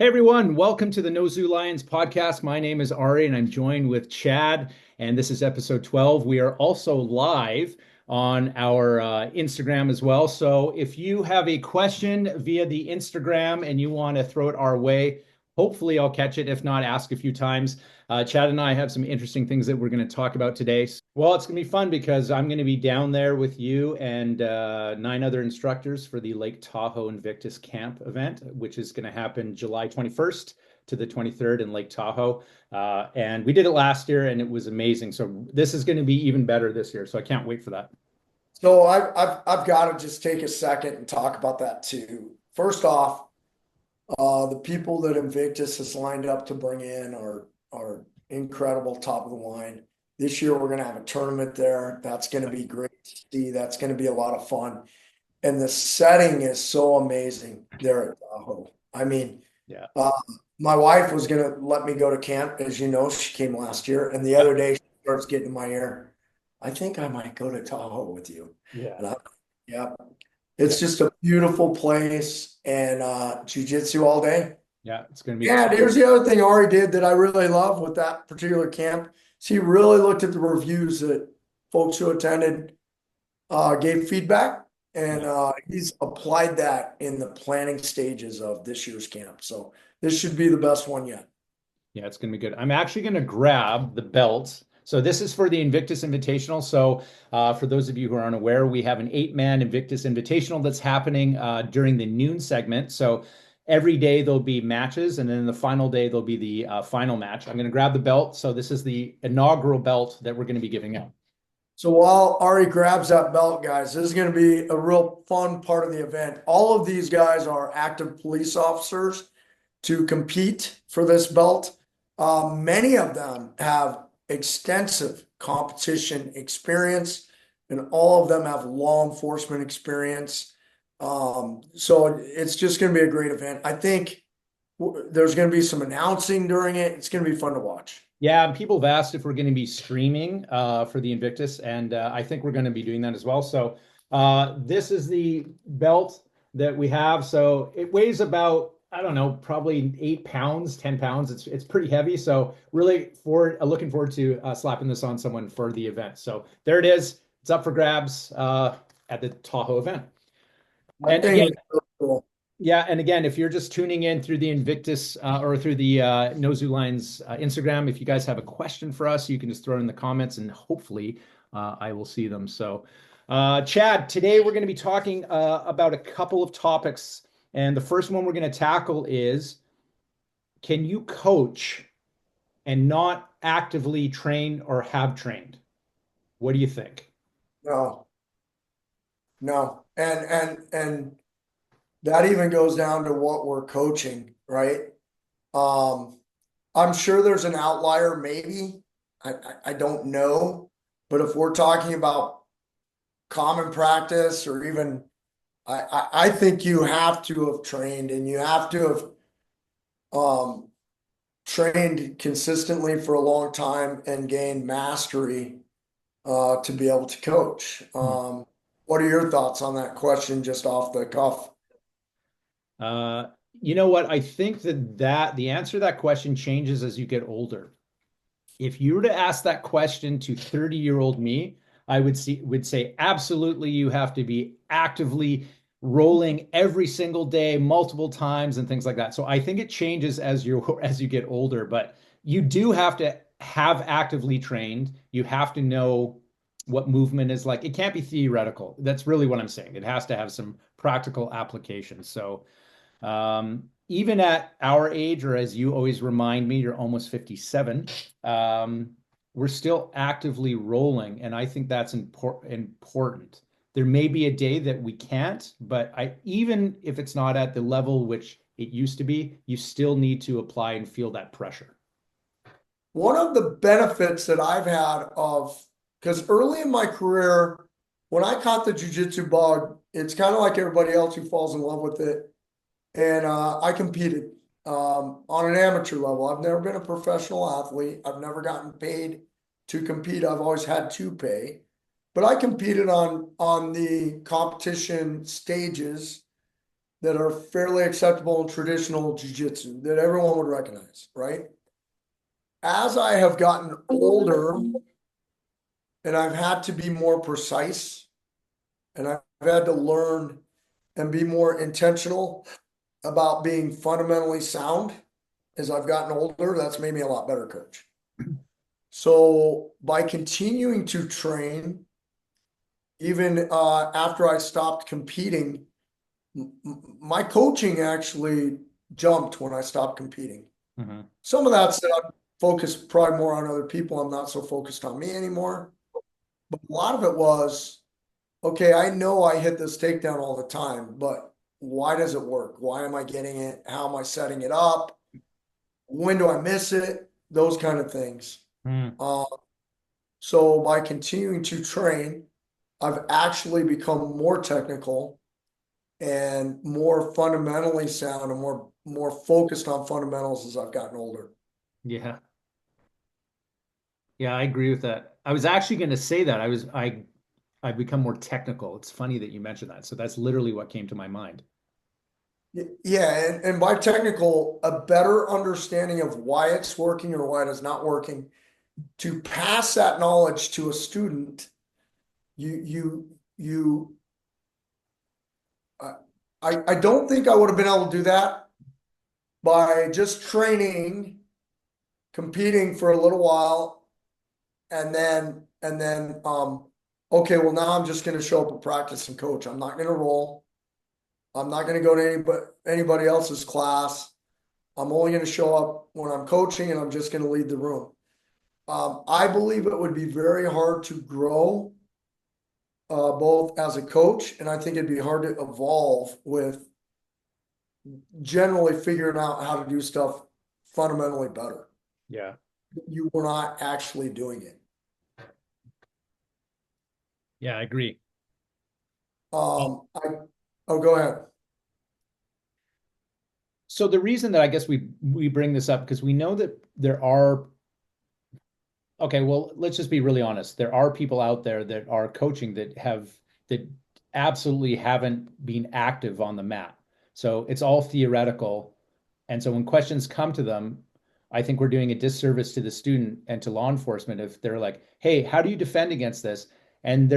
Hey everyone, welcome to the No Zoo Lions podcast. My name is Ari and I'm joined with Chad, and this is episode 12. We are also live on our Instagram as well. So if you have a question via the Instagram and you want to throw it our way, hopefully I'll catch it. If not, ask a few times. Chad and I have some interesting things that we're going to talk about today. Well, it's going to be fun because I'm going to be down there with you and nine other instructors for the Lake Tahoe Invictus Camp event, which is going to happen July 21st to the 23rd in Lake Tahoe. And we did it last year and it was amazing. So this is going to be even better this year. So I can't wait for that. So I've got to just take a second and talk about that too. First off, the people that Invictus has lined up to bring in are incredible, top of the line. This year we're going to have a tournament there. That's going to be great to see. That's going to be a lot of fun. And the setting is so amazing there at Tahoe. I mean, Yeah. uh, my wife was going to let me go to camp, as you know, she came last year, and the other day she starts getting in my ear. I think I might go to Tahoe with you. Yeah. And yeah, Yeah. it's just a beautiful place and jiu-jitsu all day. Yeah. It's going to be And here's the other thing Ari did that I really love with that particular camp. is he really looked at the reviews that folks who attended gave feedback, and yeah. he's applied that in the planning stages of this year's camp. So this should be the best one yet. Yeah, it's going to be good. I'm actually going to grab the belt. So this is for the Invictus Invitational. So for those of you who aren't aware, we have an 8-man Invictus Invitational that's happening during the noon segment. So every day there'll be matches, and then the final day there'll be the final match. I'm going to grab the belt. So this is the inaugural belt that we're going to be giving out. So while Ari grabs that belt, guys, this is going to be a real fun part of the event. All of these guys are active police officers to compete for this belt. Many of them have extensive competition experience, and all of them have law enforcement experience. So it's just going to be a great event. I think there's going to be some announcing during it. It's going to be fun to watch. Yeah, and people have asked if we're going to be streaming for the Invictus, and I think we're going to be doing that as well. So this is the belt that we have. So it weighs about, I don't know, probably 8 pounds, 10 pounds. It's pretty heavy. So really looking forward to slapping this on someone for the event. So there it is. It's up for grabs at the Tahoe event. That And thing again, is so cool. yeah, and again, if you're just tuning in through the Invictus or through the No Zoo Lines Instagram, if you guys have a question for us, you can just throw it in the comments, and hopefully I will see them. So, Chad, today we're going to be talking about a couple of topics, and the first one we're going to tackle is: can you coach and not actively train or have trained? What do you think? No, no. And that even goes down to what we're coaching, right? Um, I'm sure there's an outlier, maybe. I don't know. But if we're talking about common practice or even I think you have to have trained and you have to have um trained consistently for a long time and gained mastery to be able to coach. What are your thoughts on that question just off the cuff? Uh, you know what? I think that the answer to that question changes as you get older. If you were to ask that question to 30-year-old me, I would say absolutely you have to be actively rolling every single day, multiple times, and things like that. So I think it changes as you as you get older, but you do have to have actively trained. You have to know what movement is like. It can't be theoretical. That's really what I'm saying. It has to have some practical application. So even at our age, or as you always remind me, you're almost 57, we're still actively rolling. And I think that's important. There may be a day that we can't, but even if it's not at the level which it used to be, you still need to apply and feel that pressure. One of the benefits that I've had of, because early in my career, when I caught the jujitsu bug, it's kind of like everybody else who falls in love with it. And I competed on an amateur level. I've never been a professional athlete. I've never gotten paid to compete. I've always had to pay, but I competed on the competition stages. that are fairly acceptable in traditional jiu-jitsu that everyone would recognize, right? As I have gotten older and I've had to be more precise and I've had to learn and be more intentional about being fundamentally sound as I've gotten older, that's made me a lot better coach. So by continuing to train, even after I stopped competing, my coaching actually jumped when I stopped competing. Mm-hmm. Some of that's that I'm focused probably more on other people. I'm not so focused on me anymore. But a lot of it was, okay, I know I hit this takedown all the time, but why does it work? Why am I getting it? How am I setting it up? When do I miss it? Those kind of things. Mm. Uh, so by continuing to train, I've actually become more technical and more fundamentally sound and more focused on fundamentals as I've gotten older. Yeah. Yeah, I agree with that. I was actually going to say that. I've become more technical. It's funny that you mentioned that. So that's literally what came to my mind. Yeah, and by technical, a better understanding of why it's working or why it is not working. To pass that knowledge to a student, you I I don't think I would have been able to do that by just training, competing for a little while, and then okay, well now I'm just going to show up and practice and coach. I'm not going to roll. I'm not going to go to anybody else's class. I'm only going to show up when I'm coaching, and I'm just going to lead the room. I believe it would be very hard to grow both as a coach, and I think it'd be hard to evolve with generally figuring out how to do stuff fundamentally better. Yeah. You were not actually doing it. Yeah, I agree. I oh, go ahead. So the reason that I guess we bring this up because we know that there are okay, well, let's just be really honest. There are people out there that are coaching that absolutely haven't been active on the mat. So it's all theoretical. And so when questions come to them, I think we're doing a disservice to the student and to law enforcement if they're like, "Hey, how do you defend against this?" And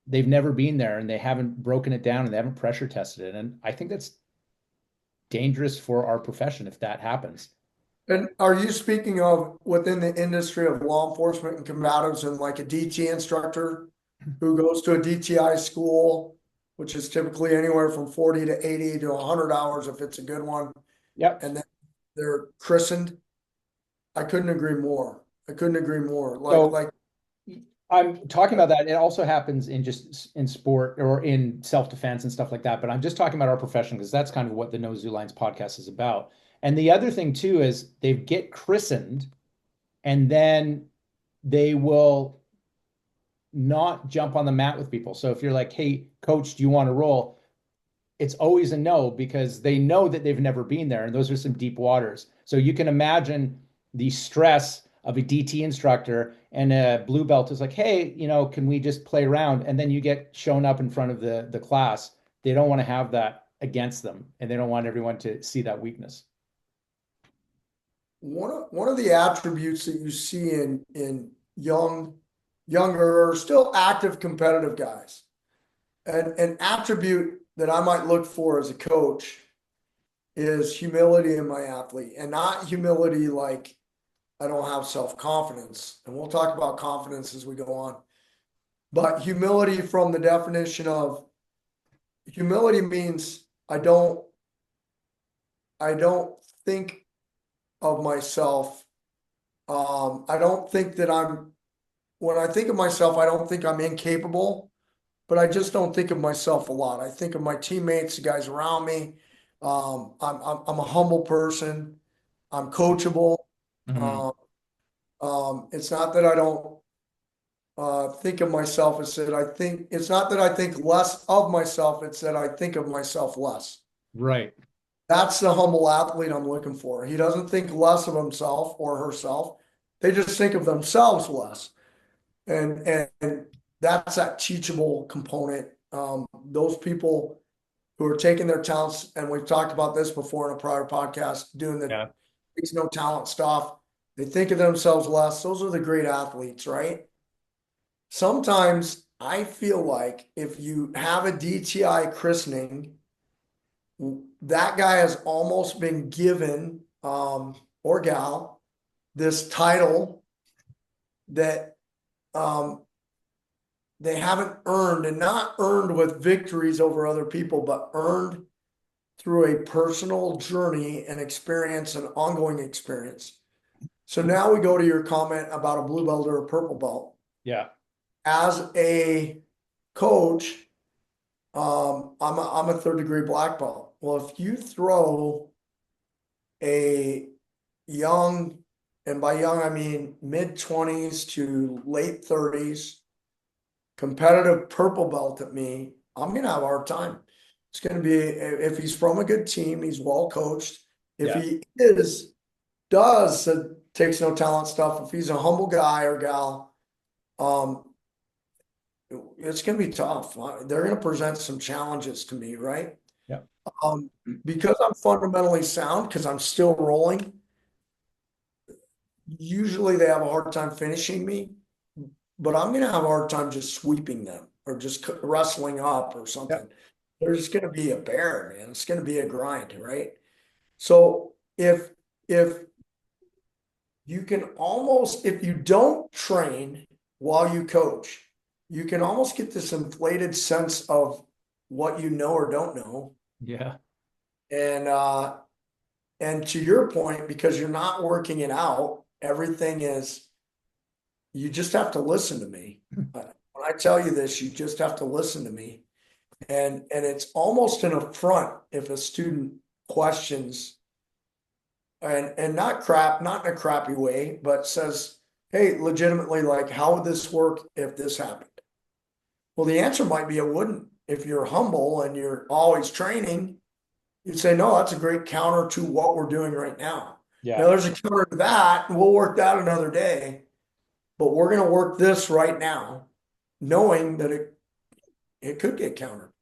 they've never been there and they haven't broken it down and they haven't pressure tested it. And I think that's dangerous for our profession if that happens. And are you speaking of within the industry of law enforcement and combatives and like a DT instructor who goes to a DTI school, which is typically anywhere from 40 to 80 to 100 hours if it's a good one, Yep. and then they're christened? I couldn't agree more. I couldn't agree more. So Like I'm talking about that. It also happens in just in sport or in self-defense and stuff like that. But I'm just talking about our profession because that's kind of what the No Zoo Lines podcast is about. And the other thing too is they get christened and then they will not jump on the mat with people. So if you're like, "Hey, coach, do you want to roll?" It's always a no because they know that they've never been there. And those are some deep waters. So you can imagine the stress of a DT instructor and a blue belt is like, "Hey, can we just play around?" And then you get shown up in front of the class. They don't want to have that against them and they don't want everyone to see that weakness. one of the attributes that you see in younger, or still active competitive guys, and an attribute that I might look for as a coach is humility in my athlete, and not humility like I don't have self-confidence. And we'll talk about confidence as we go on. But humility from the definition of humility means I don't think of myself. I don't think that when I think of myself, I don't think I'm incapable, but I just don't think of myself a lot. I think of my teammates, the guys around me. I'm a humble person. I'm coachable. Mhm. Um, it's not that I don't think of myself. It's not that I think less of myself. It's that I think of myself less. Right. That's the humble athlete I'm looking for. He doesn't think less of himself or herself. They just think of themselves less. And that's that teachable component. Those people who are taking their talents, and we've talked about this before in a prior podcast, doing the Yeah. there's no talent stuff. They think of themselves less. Those are the great athletes, right? Sometimes I feel like if you have a DTI christening, that guy has almost been given, or gal, this title that um, they haven't earned, and not earned with victories over other people, but earned through a personal journey and experience and ongoing experience. So now we go to your comment about a blue belt or a purple belt. Yeah. As a coach, I'm a third degree black belt. Well, if you throw a young, and by young I mean mid-20s to late 30s, competitive purple belt at me, I'm gonna have a hard time. It's gonna be, if he's from a good team, he's well coached. If Yeah. he is, does, takes no talent stuff, if he's a humble guy or gal, um, it's gonna be tough. They're gonna present some challenges to me, right? Yeah. Um, because I'm fundamentally sound, because I'm still rolling, usually they have a hard time finishing me, but I'm gonna have a hard time just sweeping them or just wrestling up or Yeah. something. There's gonna be a bear, man. It's gonna be a grind, right? So if you can almost, if you don't train while you coach, you can almost get this inflated sense of what you know or don't know. Yeah. And and to your point, because you're not working it out, everything is, you just have to listen to me. When I tell you this, you just have to listen to me. And it's almost an affront if a student questions, and not crap, not in a crappy way, but says, hey, legitimately, like, how would this work if this happened? Well, the answer might be it wouldn't. If you're humble and you're always training, you'd say, no, that's a great counter to what we're doing right now. Now, Yeah. there's a counter to that, and we'll work that another day, but we're going to work this right now, knowing that it could get countered.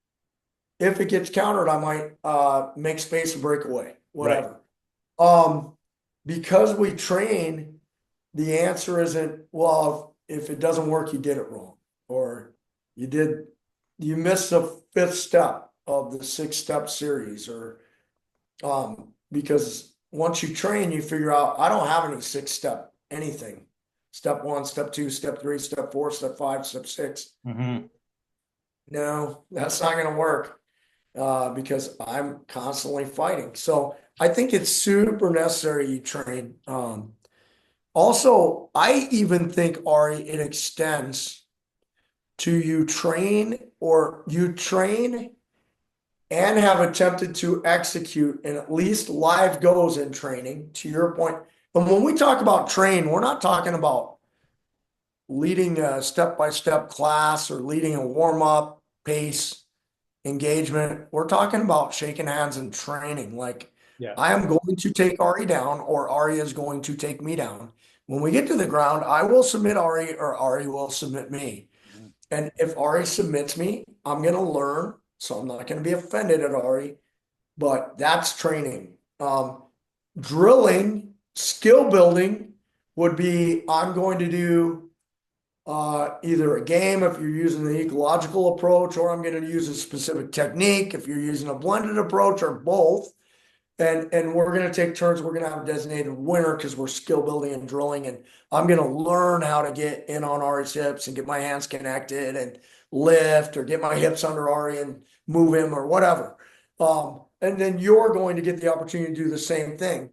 If it gets countered, I might make space and break away, Right. whatever. Um, because we train, the answer isn't, well, if it doesn't work, you did it wrong, or you did, you missed the fifth step of the 6 step series, or because once you train, you figure out I don't have any 6 step anything. Step 1, step 2, step 3, step 4, step 5, step 6. Mm-hmm. No, that's not going to work because I'm constantly fighting. So I think it's super necessary you train. Also, I even think, Ari, it extends to you train and have attempted to execute in at least live goes in training, to your point. And when we talk about train, we're not talking about leading a step-by-step class or leading a warm-up pace engagement. We're talking about shaking hands and training. Like, Yeah. I am going to take Ari down, or Ari is going to take me down. When we get to the ground, I will submit Ari, or Ari will submit me. And if Ari submits me, I'm going to learn. So I'm not going to be offended at Ari, but that's training. Drilling, skill building would be, I'm going to do either a game if you're using the ecological approach, or I'm going to use a specific technique if you're using a blended approach, or both. And we're going to take turns. We're going to have a designated winner because we're skill building and drilling. And I'm going to learn how to get in on Ari's hips and get my hands connected and lift, or get my hips under Ari and move him or whatever. And then you're going to get the opportunity to do the same thing.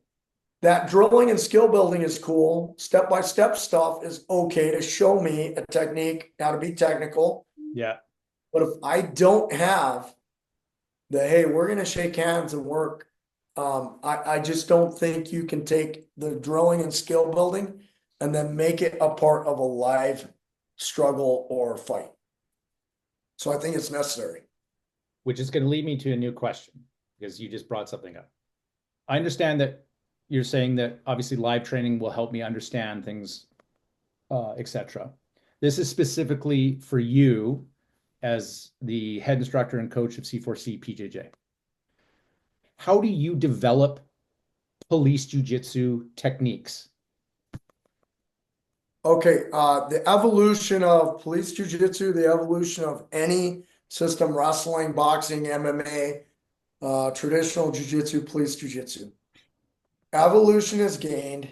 That drilling and skill building is cool. Step by step stuff is okay to show me a technique, how to be technical. Yeah. But if I don't have the, hey, we're going to shake hands and work, I just don't think you can take the drilling and skill building and then make it a part of a live struggle or fight. So I think it's necessary. Which is going to lead me to a new question, because you just brought something up. I understand that you're saying that obviously live training will help me understand things, etc. This is specifically for you as the head instructor and coach of C4C PJJ. How do you develop police jiu-jitsu techniques? Okay, the evolution of police jiu-jitsu, the evolution of any system, wrestling, boxing, MMA, traditional jiu-jitsu, police jiu-jitsu. Evolution is gained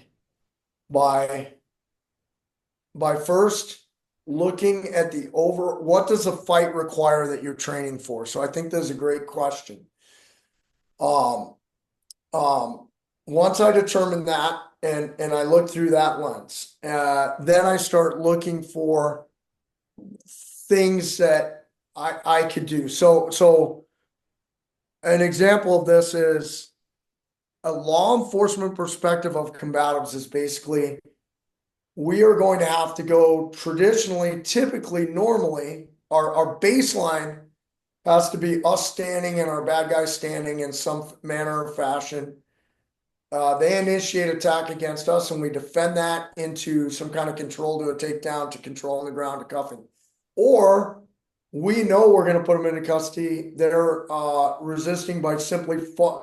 by first looking at what does a fight require that you're training for? So I think that's a great question. Um, Once I determine that and I look through that lens, then I start looking for things that I could do. So an example of this is a law enforcement perspective of combatives is basically we are going to have to go traditionally, typically, normally, our baseline has to be us standing and our bad guys standing in some manner or fashion. They initiate attack against us and we defend that into some kind of control to a takedown, to control on the ground, to cuffing. Or we know we're going to put them into custody. They're resisting by simply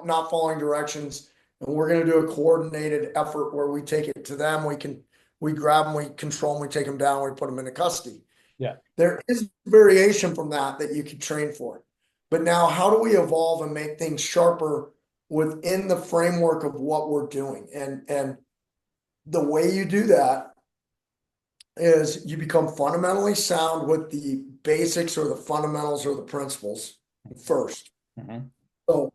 not following directions. And we're going to do a coordinated effort where we take it to them. We grab them, we control them, we take them down, we put them into custody. Yeah. There is variation from that you can train for. But now how do we evolve and make things sharper within the framework of what we're doing? And the way you do that is you become fundamentally sound with the basics or the fundamentals or the principles first. Mm-hmm. So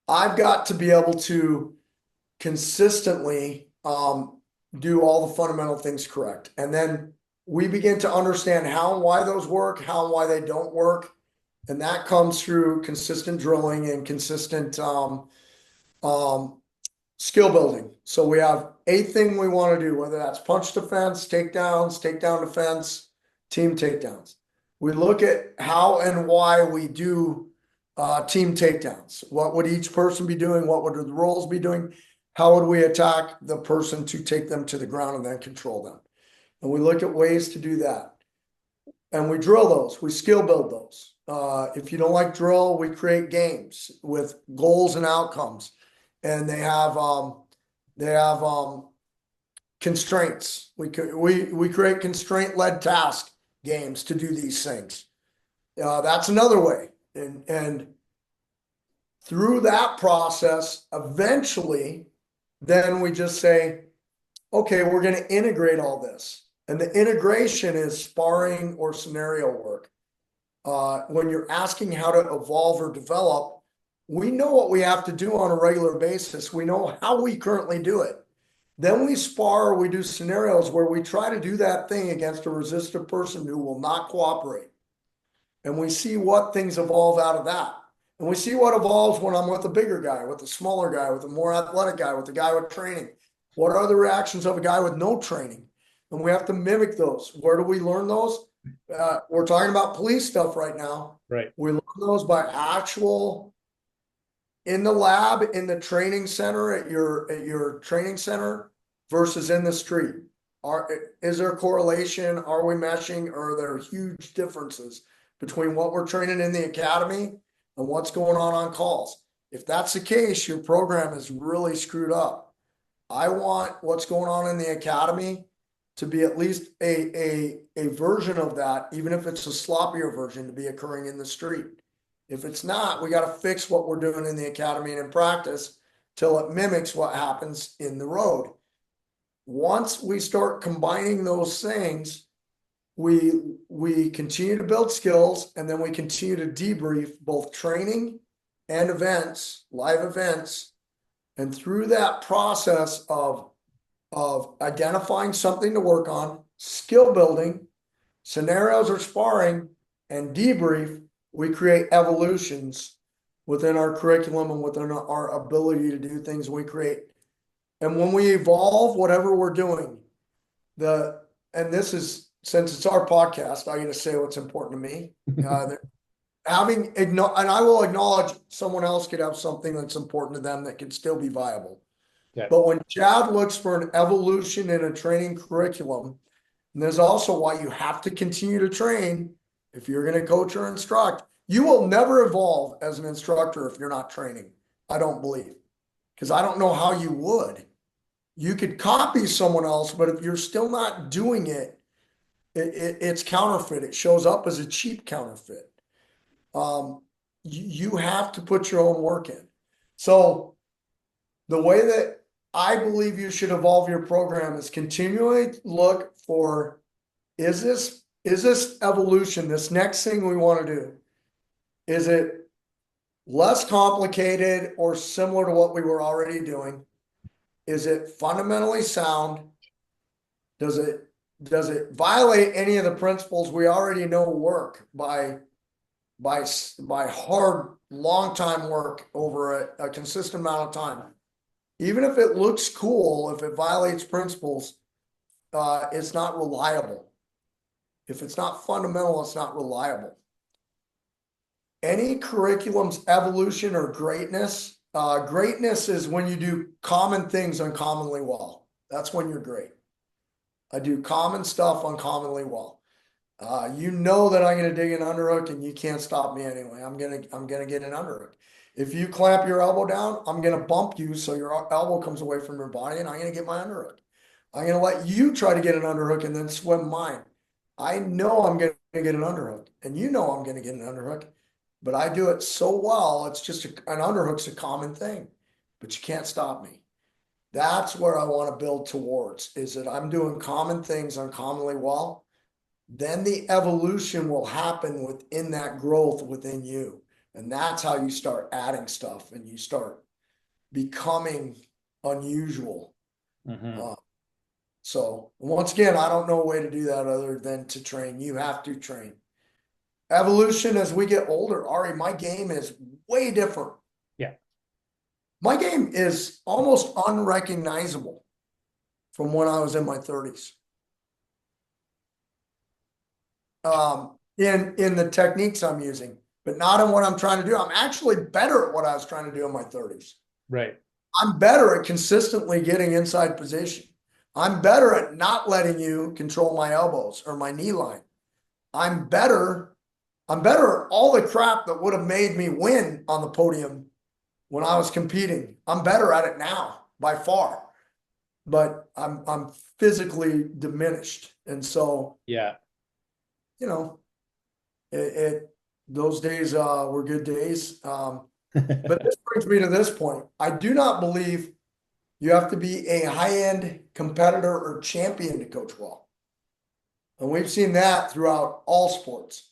I've got to be able to consistently do all the fundamental things correct. And then we begin to understand how and why those work, how and why they don't work. And that comes through consistent drilling and consistent skill building. So we have a thing we want to do, whether that's punch defense, takedowns, takedown defense, team takedowns. We look at how and why we do team takedowns. What would each person be doing? What would the roles be doing? How would we attack the person to take them to the ground and then control them? And we look at ways to do that. And we drill those, we skill build those. If you don't like drill, we create games with goals and outcomes. And they have constraints. We create constraint-led task games to do these things. That's another way. And through that process, eventually, then we just say, okay, we're going to integrate all this. And the integration is sparring or scenario work. When you're asking how to evolve or develop, we know what we have to do on a regular basis. We know how we currently do it. Then we spar, we do scenarios where we try to do that thing against a resistant person who will not cooperate. And we see what things evolve out of that. And we see what evolves when I'm with a bigger guy, with a smaller guy, with a more athletic guy, with a guy with training. What are the reactions of a guy with no training? And we have to mimic those. Where do we learn those? We're talking about police stuff right now. Right. We learn those by actual in the lab, in the training center, at your training center versus in the street. Is there a correlation? Are we meshing? Or are there huge differences between what we're training in the academy and what's going on calls? If that's the case, your program is really screwed up. I want what's going on in the academy to be at least a version of that, even if it's a sloppier version, to be occurring in the street. If it's not, we got to fix what we're doing in the academy and in practice till it mimics what happens in the road. Once we start combining those things, we continue to build skills, and then we continue to debrief both training and events, live events. And through that process of identifying something to work on, skill building, scenarios or sparring, and debrief, we create evolutions within our curriculum and within our ability to do things we create. And when we evolve whatever we're doing, and this is, since it's our podcast, I'm going to say what's important to me. And I will acknowledge someone else could have something that's important to them that could still be viable. Okay. But when Chad looks for an evolution in a training curriculum, and there's also why you have to continue to train, If you're going to coach or instruct, you will never evolve as an instructor if you're not training. I don't believe, because I don't know how you would. You could copy someone else, but if you're still not doing it, it's counterfeit. It shows up as a cheap counterfeit. You have to put your own work in. So the way that I believe you should evolve your program is continually look for, is this evolution, this next thing we want to do, is it less complicated or similar to what we were already doing? Is it fundamentally sound? Does it violate any of the principles we already know work by hard long time work over a consistent amount of time? Even if it looks cool, if it violates principles, it's not reliable. If it's not fundamental, it's not reliable. Any curriculum's evolution or greatness, greatness is when you do common things uncommonly well. That's when you're great. I do common stuff uncommonly well. You know that I'm going to dig an underhook and you can't stop me anyway. I'm gonna get an underhook. If you clamp your elbow down, I'm going to bump you so your elbow comes away from your body, and I'm going to get my underhook. I'm going to let you try to get an underhook and then swim mine. I know I'm going to get an underhook, and you know I'm going to get an underhook, but I do it so well. It's just an underhook's a common thing, but you can't stop me. That's where I want to build towards, is that I'm doing common things uncommonly well. Then the evolution will happen within that growth within you. And that's how you start adding stuff and you start becoming unusual. Mhm. So once again, I don't know a way to do that other than to train. You have to train. Evolution as we get older, Ari, my game is way different. Yeah. My game is almost unrecognizable from when I was in my 30s. In the techniques I'm using, but not in what I'm trying to do. I'm actually better at what I was trying to do in my 30s. Right. I'm better at consistently getting inside position. I'm better at not letting you control my elbows or my knee line. I'm better. I'm better at all the crap that would have made me win on the podium when I was competing. I'm better at it now by far, but I'm physically diminished. And so, Yeah. you know, it those days were good days. But this brings me to this point. I do not believe you have to be a high-end competitor or champion to coach well. And we've seen that throughout all sports.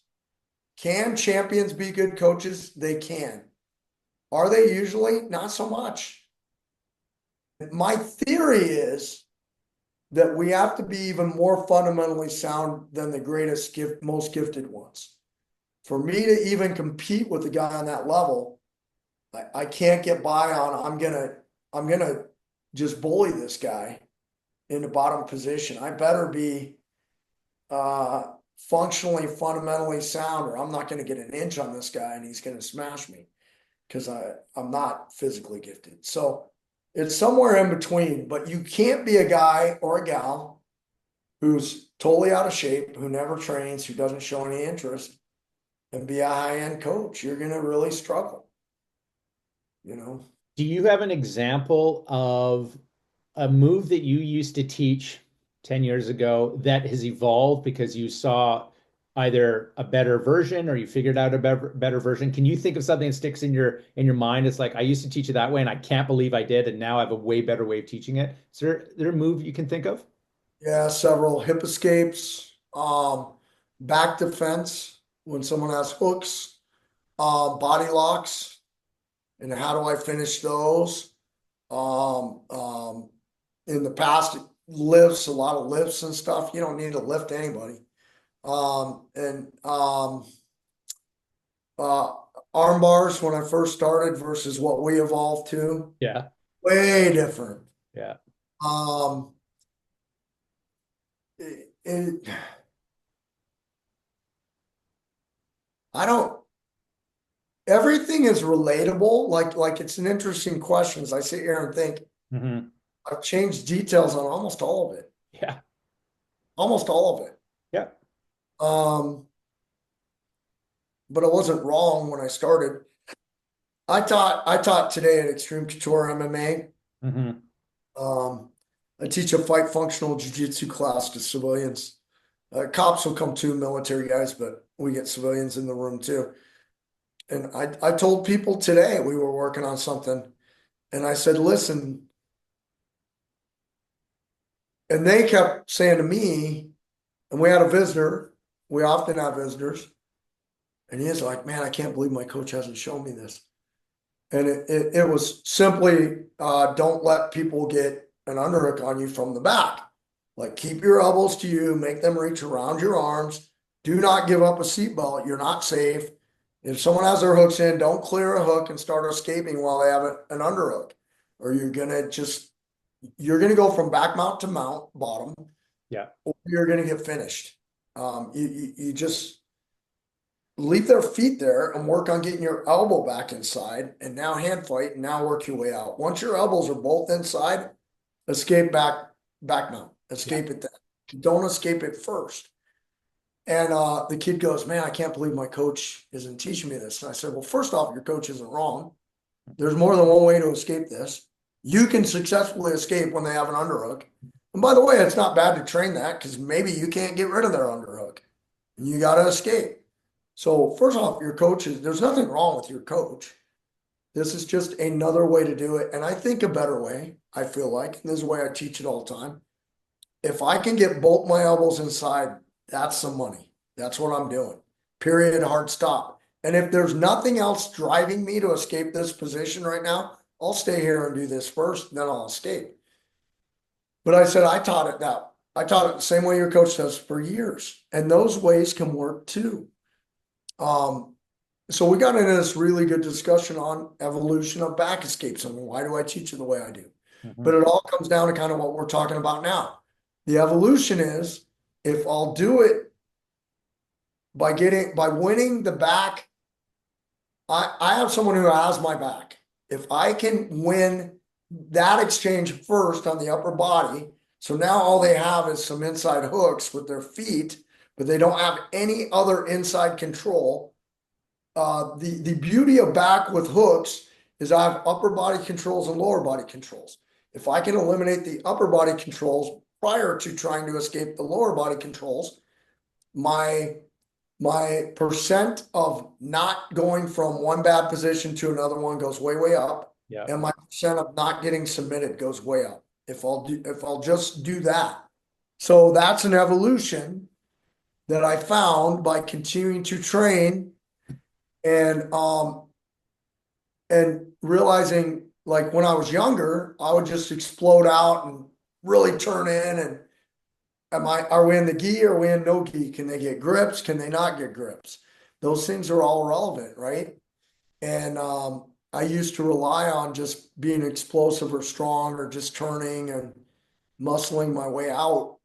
Can champions be good coaches? They can. Are they usually? Not so much. My theory is that we have to be even more fundamentally sound than the greatest most gifted ones. For me to even compete with the guy on that level, I can't get by on I'm gonna just bully this guy in the bottom position. I better be functionally, fundamentally sound, or I'm not going to get an inch on this guy and he's going to smash me because I'm not physically gifted. So it's somewhere in between, but you can't be a guy or a gal who's totally out of shape, who never trains, who doesn't show any interest, and be a high-end coach. You're going to really struggle, you know? Do you have an example of a move that you used to teach 10 years ago that has evolved because you saw either a better version or you figured out a better version? Can you think of something that sticks in your mind? It's like I used to teach it that way and I can't believe I did, and now I have a way better way of teaching it. Is there a move you can think of? Yeah, several hip escapes, back defense when someone has hooks, body locks, and how do I finish those? Um, um, in the past, lifts, a lot of lifts and stuff. You don't need to lift anybody. And uh, arm bars when I first started versus what we evolved to, Yeah. way different. Yeah. Um, it, I don't. Everything is relatable. Like it's an interesting question. As I sit here and think, Hmm. I've changed details on almost all of it. Yeah. Almost all of it. Yeah. Um, but I wasn't wrong when I started. I taught today at Extreme Couture MMA. Hmm. Um, I teach a fight functional jiu-jitsu class to civilians. Cops will come too, military guys, but we get civilians in the room too. And I told people today we were working on something, and I said, listen, and they kept saying to me, and we had a visitor, we often have visitors, and he's like, man, I can't believe my coach hasn't shown me this. And it was simply don't let people get an underhook on you from the back. Like keep your elbows to you, make them reach around your arms. Do not give up a seatbelt. You're not safe. If someone has their hooks in, don't clear a hook and start escaping while they have an underhook. Or you're gonna go from back mount to mount bottom, Yeah. or you're gonna get finished. You just leave their feet there and work on getting your elbow back inside and now hand fight and now work your way out. Once your elbows are both inside, escape back mount. Yeah. Escape it then. Don't escape it first. And the kid goes, man, I can't believe my coach isn't teaching me this. And I said, well, first off, your coach isn't wrong. There's more than one way to escape this. You can successfully escape when they have an underhook. And by the way, it's not bad to train that because maybe you can't get rid of their underhook. And you got to escape. So first off, there's nothing wrong with your coach. This is just another way to do it. And I think a better way, I feel like, and this is the way I teach it all the time. If I can get both my elbows inside, that's some money. That's what I'm doing. Period, hard stop. And if there's nothing else driving me to escape this position right now, I'll stay here and do this first, then I'll escape. But I said I taught it the same way your coach does for years. And those ways can work too. Um, so we got into this really good discussion on evolution of back escapes and why do I teach it the way I do? But Hmm. it all comes down to kind of what we're talking about now. The evolution is if I'll do it by winning the back, I have someone who has my back. If I can win that exchange first on the upper body, so now all they have is some inside hooks with their feet, but they don't have any other inside control. The beauty of back with hooks is I have upper body controls and lower body controls. If I can eliminate the upper body controls prior to trying to escape the lower body controls, my my percent of not going from one bad position to another one goes way up, Yeah. and my percent of not getting submitted goes way up. If I'll just do that, so that's an evolution that I found by continuing to train and and realizing like when I was younger, I would just explode out and really turn in and are we in the gi or are we in no gi? Can they get grips? Can they not get grips? Those things are all relevant, right? And I used to rely on just being explosive or strong or just turning and muscling my way out.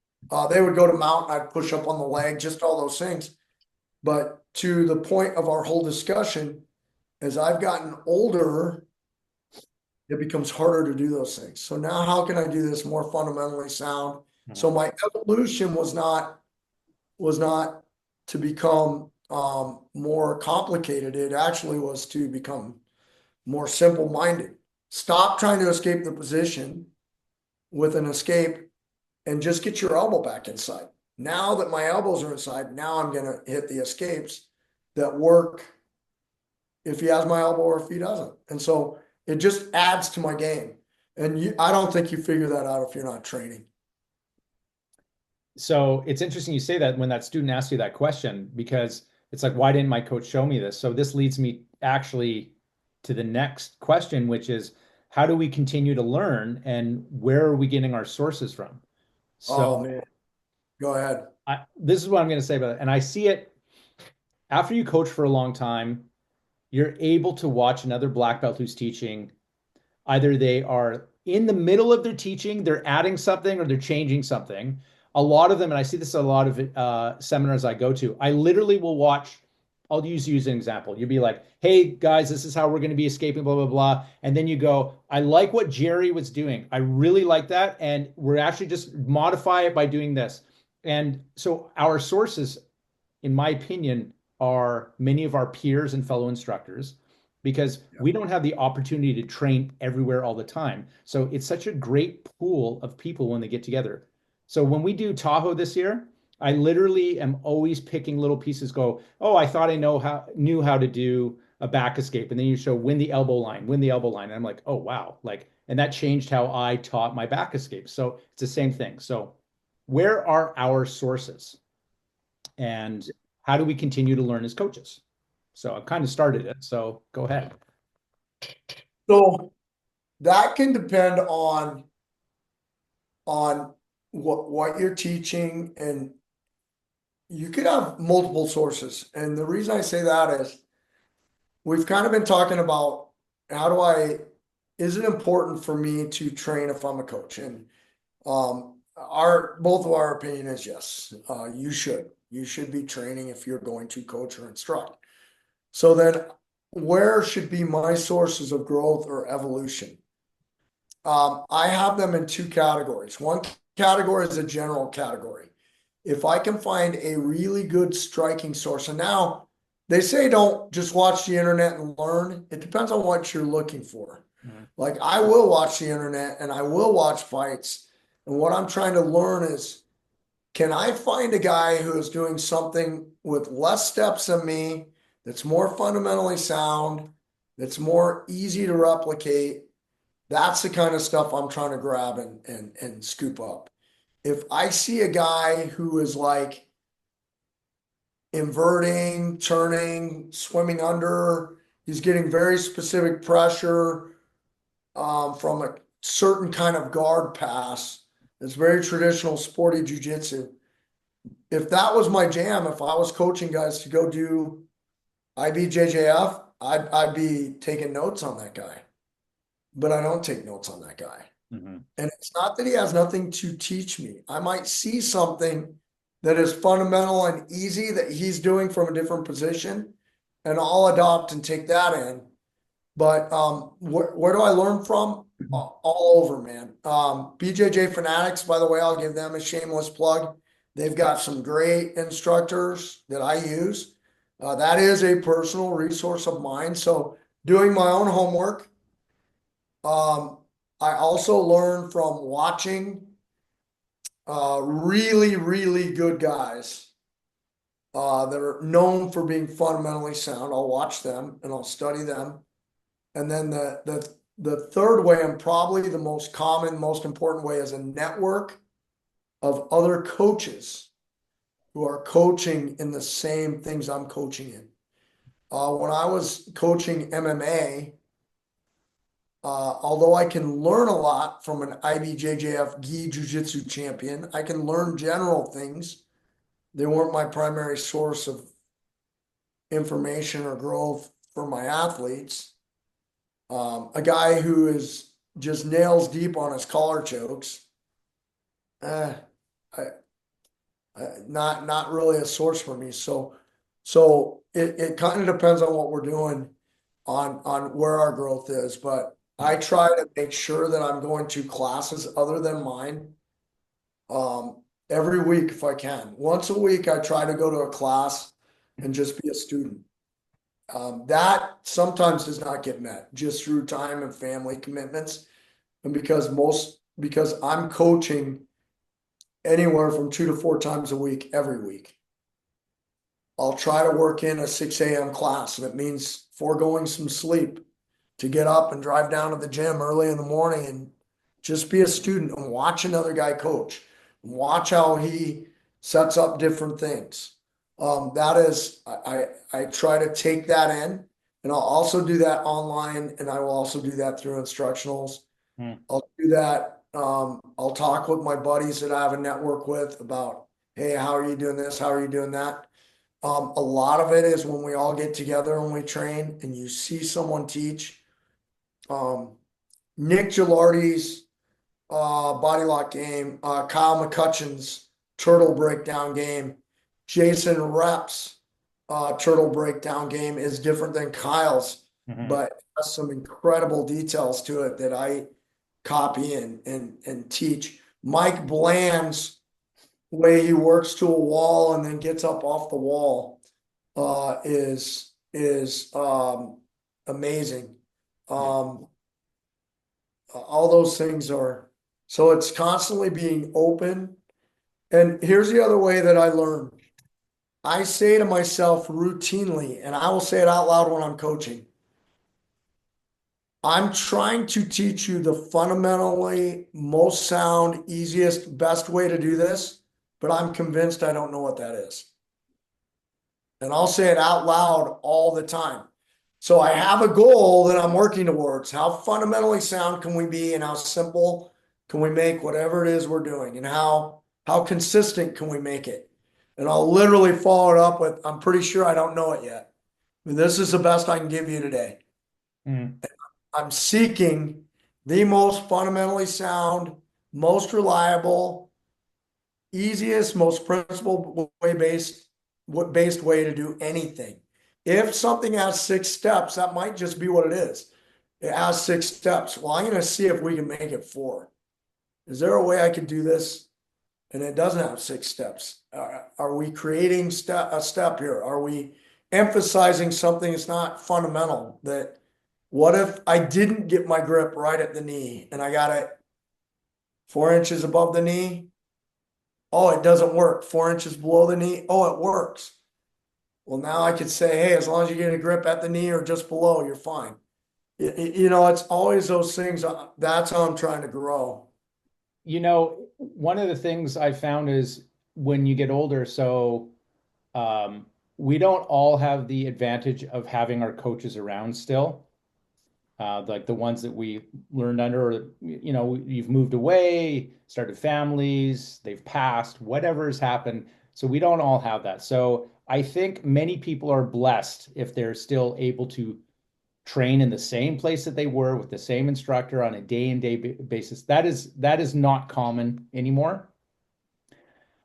They would go to mount, I'd push up on the leg, just all those things. But to the point of our whole discussion, as I've gotten older, it becomes harder to do those things. So now how can I do this more fundamentally sound? So Hmm. my evolution was not to become more complicated. It actually was to become more simple minded. Stop trying to escape the position with an escape and just get your elbow back inside. Now that my elbows are inside, now I'm going to hit the escapes that work if he has my elbow or if he doesn't. And so it just adds to my game. And I don't think you figure that out if you're not training. So it's interesting you say that when that student asks you that question, because it's like, why didn't my coach show me this? So this leads me actually to the next question, which is how do we continue to learn and where are we getting our sources from? Oh So man, go ahead. this is what I'm going to say about it. And I see it after you coach for a long time, you're able to watch another black belt who's teaching. Either they are in the middle of their teaching, they're adding something or they're changing something. A lot of them, and I see this a lot of seminars I go to, I literally will watch. I'll use you as an example. You'll be like, hey guys, this is how we're going to be escaping, blah, blah, blah. And then you go, I like what Jerry was doing. I really like that. And we're actually just modify it by doing this. And so our sources, in my opinion, many of our peers and fellow instructors because we don't have the opportunity to train everywhere all the time. So it's such a great pool of people when they get together. So when we do Tahoe this year, I literally am always picking little pieces, go, oh, I thought I knew how to do a back escape. And then you show win the elbow line, win the elbow line. And I'm like, oh wow. Like, and that changed how I taught my back escape. So it's the same thing. So where are our sources? And how do we continue to learn as coaches? So I've kind of started it. So go ahead. So that can depend on what you're teaching, and you could have multiple sources. And the reason I say that is we've kind of been talking about is it important for me to train if I'm a coach? And our both of our opinion is yes. You should be training if you're going to coach or instruct. So then where should be my sources of growth or evolution? I have them in two categories. One category is a general category. If I can find a really good striking source, and now they say don't just watch the internet and learn. It depends on what you're looking for. Like I will watch the internet and I will watch fights. And what I'm trying to learn is, can I find a guy who is doing something with less steps than me, that's more fundamentally sound, that's more easy to replicate? That's the kind of stuff I'm trying to grab and scoop up. If I see a guy who is like inverting, turning, swimming under, he's getting very specific pressure from a certain kind of guard pass. It's very traditional sporty jujitsu. If that was my jam, if I was coaching guys to go do IBJJF, I'd be taking notes on that guy. But I don't take notes on that guy. Mm-hmm. And it's not that he has nothing to teach me. I might see something that is fundamental and easy that he's doing from a different position, and I'll adopt and take that in. But where do I learn from? All over, man. BJJ Fanatics, by the way, I'll give them a shameless plug. They've got some great instructors that I use. That is a personal resource of mine. So doing my own homework. I also learn from watching really, really good guys that are known for being fundamentally sound. I'll watch them and I'll study them. And then the third way, and probably the most common, most important way, is a network of other coaches who are coaching in the same things I'm coaching in. When I was coaching MMA, although I can learn a lot from an IBJJF gi jiu-jitsu champion, I can learn general things. They weren't my primary source of information or growth for my athletes. A guy who is just nails deep on his collar chokes, I, not really a source for me. So it kind of depends on what we're doing on where our growth is, but I try to make sure that I'm going to classes other than mine every week if I can. Once a week, I try to go to a class and just be a student. That sometimes does not get met just through time and family commitments. And because I'm coaching anywhere from 2 to 4 times a week, every week, I'll try to work in a 6 a.m. class, and it means foregoing some sleep to get up and drive down to the gym early in the morning and just be a student and watch another guy coach, watch how he sets up different things. That is, I try to take that in, and I'll also do that online, and I will also do that through instructionals. I'll do that. I'll talk with my buddies that I have a network with about, hey, how are you doing this? How are you doing that? A lot of it is when we all get together and we train and you see someone teach. Nick Gilardi's body lock game, Kyle McCutcheon's turtle breakdown game, Jason Rep's turtle breakdown game is different than Kyle's, but has some incredible details to it that I copy and teach. Mike Bland's way he works to a wall and then gets up off the wall is amazing. Yeah. All those things are, so it's constantly being open. And here's the other way that I learn. I say to myself routinely, and I will say it out loud when I'm coaching. I'm trying to teach you the fundamentally most sound, easiest, best way to do this, but I'm convinced I don't know what that is. And I'll say it out loud all the time. So I have a goal that I'm working towards. How fundamentally sound can we be, and how simple can we make whatever it is we're doing, and how consistent can we make it? And I'll literally follow it up with, I'm pretty sure I don't know it yet. I mean, this is the best I can give you today. Mm. I'm seeking the most fundamentally sound, most reliable, easiest, most principled way based way to do anything. If something has 6 steps, that might just be what it is. It has 6 steps. Well, I'm going to see if we can make it 4. Is there a way I could do this and it doesn't have 6 steps? Are we creating a step here? Are we emphasizing something that's not fundamental? That what if I didn't get my grip right at the knee and I got it 4 inches above the knee? Oh, it doesn't work. 4 inches below the knee. Oh, it works. Well, now I could say, hey, as long as you get a grip at the knee or just below, you're fine. It's always those things. That's how I'm trying to grow. One of the things I found is when you get older, so um, we don't all have the advantage of having our coaches around still. Like the ones that we learned under, or you've moved away, started families, they've passed, whatever has happened. So we don't all have that. So I think many people are blessed if they're still able to train in the same place that they were with the same instructor on a day in day basis. That is not common anymore.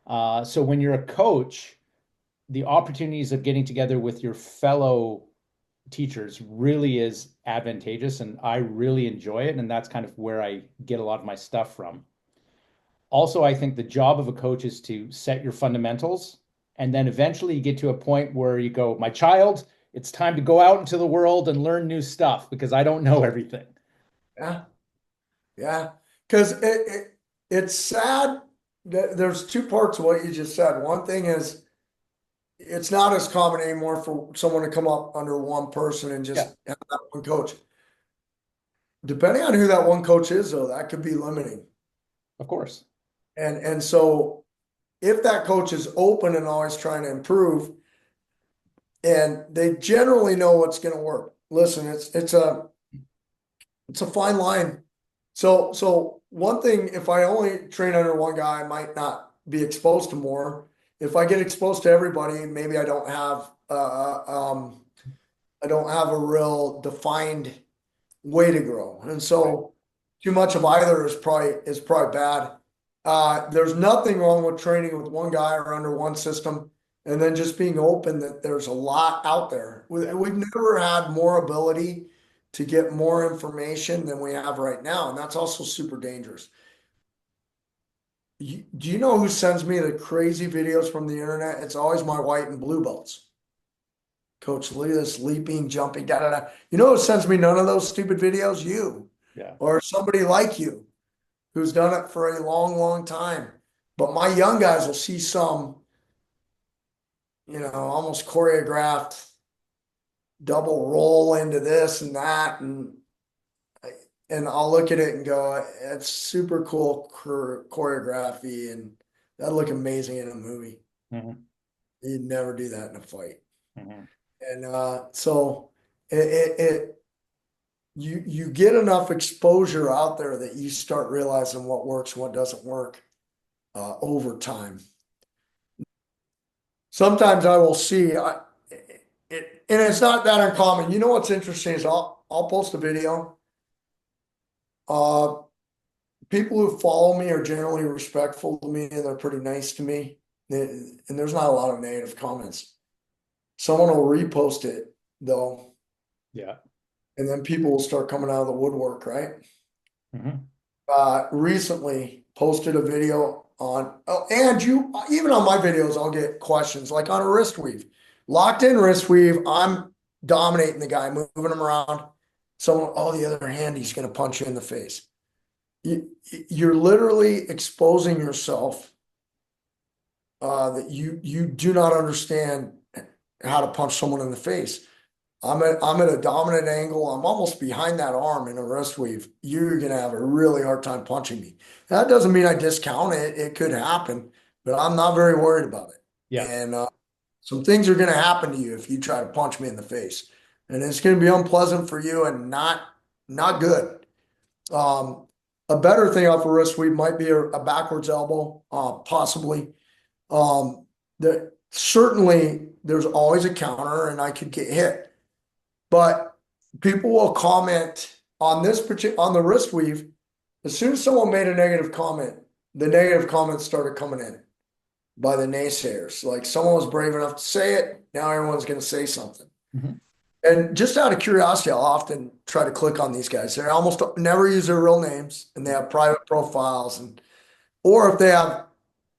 So when you're a coach, the opportunities of getting together with your fellow teachers really is advantageous, and I really enjoy it, and that's kind of where I get a lot of my stuff from. Also, I think the job of a coach is to set your fundamentals, and then eventually you get to a point where you go, my child, it's time to go out into the world and learn new stuff because I don't know everything. Yeah, yeah. Because it's sad that there's 2 parts of what you just said. One thing is it's not as common anymore for someone to come up under one person and Yeah, just have that one coach. Depending on who that one coach is, though, that could be limiting. of course. And so if that coach is open and always trying to improve, and they generally know what's going to work. Listen, it's a fine line. So one thing, if I only train under one guy, I might not be exposed to more. If I get exposed to everybody, maybe I don't have a real defined way to grow. And Right. so too much of either is probably bad. There's nothing wrong with training with one guy or under one system, and then just being open that there's a lot out there. We've never had more ability to get more information than we have right now, and that's also super dangerous. Do you know who sends me the crazy videos from the internet? It's always my white and blue belts. Coach, look at this leaping, jumping, da da da. You know who sends me none of those stupid videos? You Yeah. or somebody like you who's done it for a long, long time. But my young guys will see some, almost choreographed double roll into this and that, and I'll look at it and go, it's super cool choreography, and that'd look amazing in a movie. Hmm. You'd never do that in a fight. Hmm. And so it you get enough exposure out there that you start realizing what works, what doesn't work over time. Sometimes I will see and it's not that uncommon. You know what's interesting is I'll post a video. Uh, People who follow me are generally respectful to me and they're pretty nice to me. And there's not a lot of negative comments. Someone will repost it though, Yeah. and then people will start coming out of the woodwork, right? Hmm. Recently posted a video on, oh, and you, even on my videos, I'll get questions like on a wrist weave. Locked in wrist weave. I'm dominating the guy, moving him around. So on the other hand, he's going to punch you in the face. You're literally exposing yourself that you do not understand how to punch someone in the face. I'm at a dominant angle. I'm almost behind that arm in a wrist weave. You're gonna have a really hard time punching me. That doesn't mean I discount it. It could happen, but I'm not very worried about it. Yeah. And some things are gonna happen to you if you try to punch me in the face, and it's gonna be unpleasant for you and not good. Um, a better thing off a wrist weave might be a backwards elbow, possibly. That certainly there's always a counter, and I could get hit. But people will comment on on the wrist weave. As soon as someone made a negative comment, the negative comments started coming in by the naysayers. Like someone was brave enough to say it, now everyone's going to say something. Mhm. And just out of curiosity, I'll often try to click on these guys. They almost never use their real names, and they have private profiles, and or if they have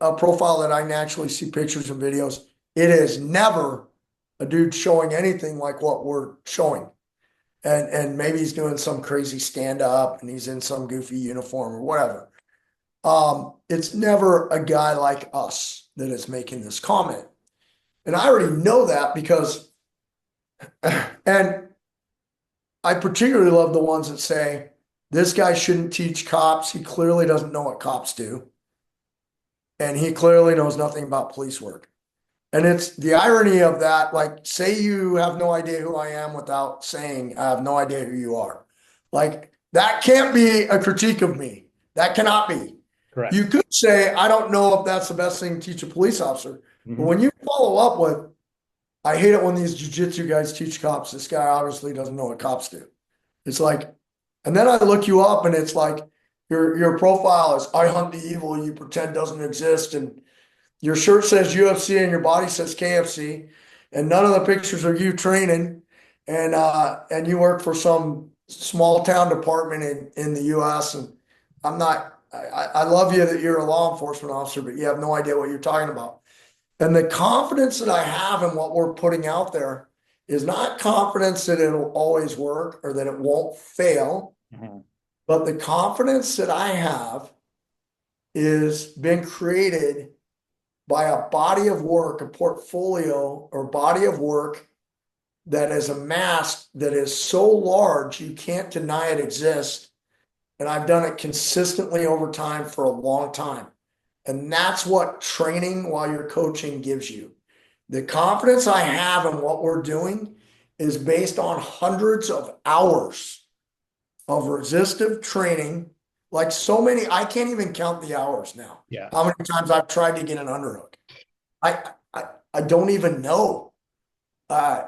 a profile that I naturally see pictures and videos, it is never a dude showing anything like what we're showing. And maybe he's doing some crazy stand up and he's in some goofy uniform or whatever. It's never a guy like us that is making this comment. And I already know that because, and I particularly love the ones that say, this guy shouldn't teach cops. He clearly doesn't know what cops do. And he clearly knows nothing about police work. And it's the irony of that. Like, say you have no idea who I am without saying, I have no idea who you are. Like, that can't be a critique of me. That cannot be. Correct. You could say, I don't know if that's the best thing to teach a police officer. But when you follow up with, I hate it when these jiu-jitsu guys teach cops. This guy obviously doesn't know what cops do. It's like, and then I look you up and it's like, your profile is, I hunt the evil you pretend doesn't exist. And your shirt says UFC and your body says KFC, and none of the pictures are you training, and you work for some small town department in the U.S. And I'm not. I love you that you're a law enforcement officer, but you have no idea what you're talking about. And the confidence that I have in what we're putting out there is not confidence that it'll always work or that it won't fail, Mhm. but the confidence that I have is been created by a body of work, a portfolio or body of work that is amassed that is so large you can't deny it exists. And I've done it consistently over time for a long time. And that's what training while you're coaching gives you. The confidence I have in what we're doing is based on hundreds of hours of resistive training. Like so many, I can't even count the hours now. Yeah. How many times I've tried to get an underhook. I don't even know. Uh,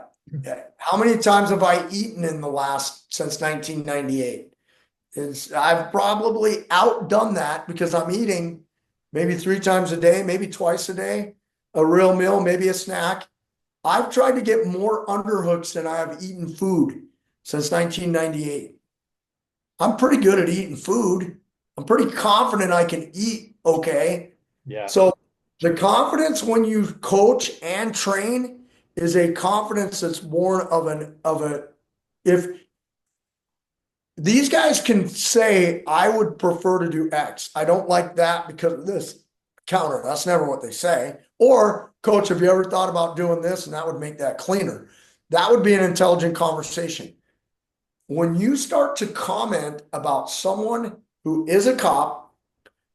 how many times have I eaten in the last since 1998? I've probably outdone that because I'm eating maybe 3 times a day, maybe twice a day, a real meal, maybe a snack. I've tried to get more underhooks than I have eaten food since 1998. I'm pretty good at eating food. I'm pretty confident I can eat okay. Yeah. So the confidence when you coach and train is a confidence that's born of a if these guys can say, I would prefer to do X. I don't like that because of this counter. That's never what they say. Or, coach, have you ever thought about doing this? And that would make that cleaner. That would be an intelligent conversation. When you start to comment about someone who is a cop,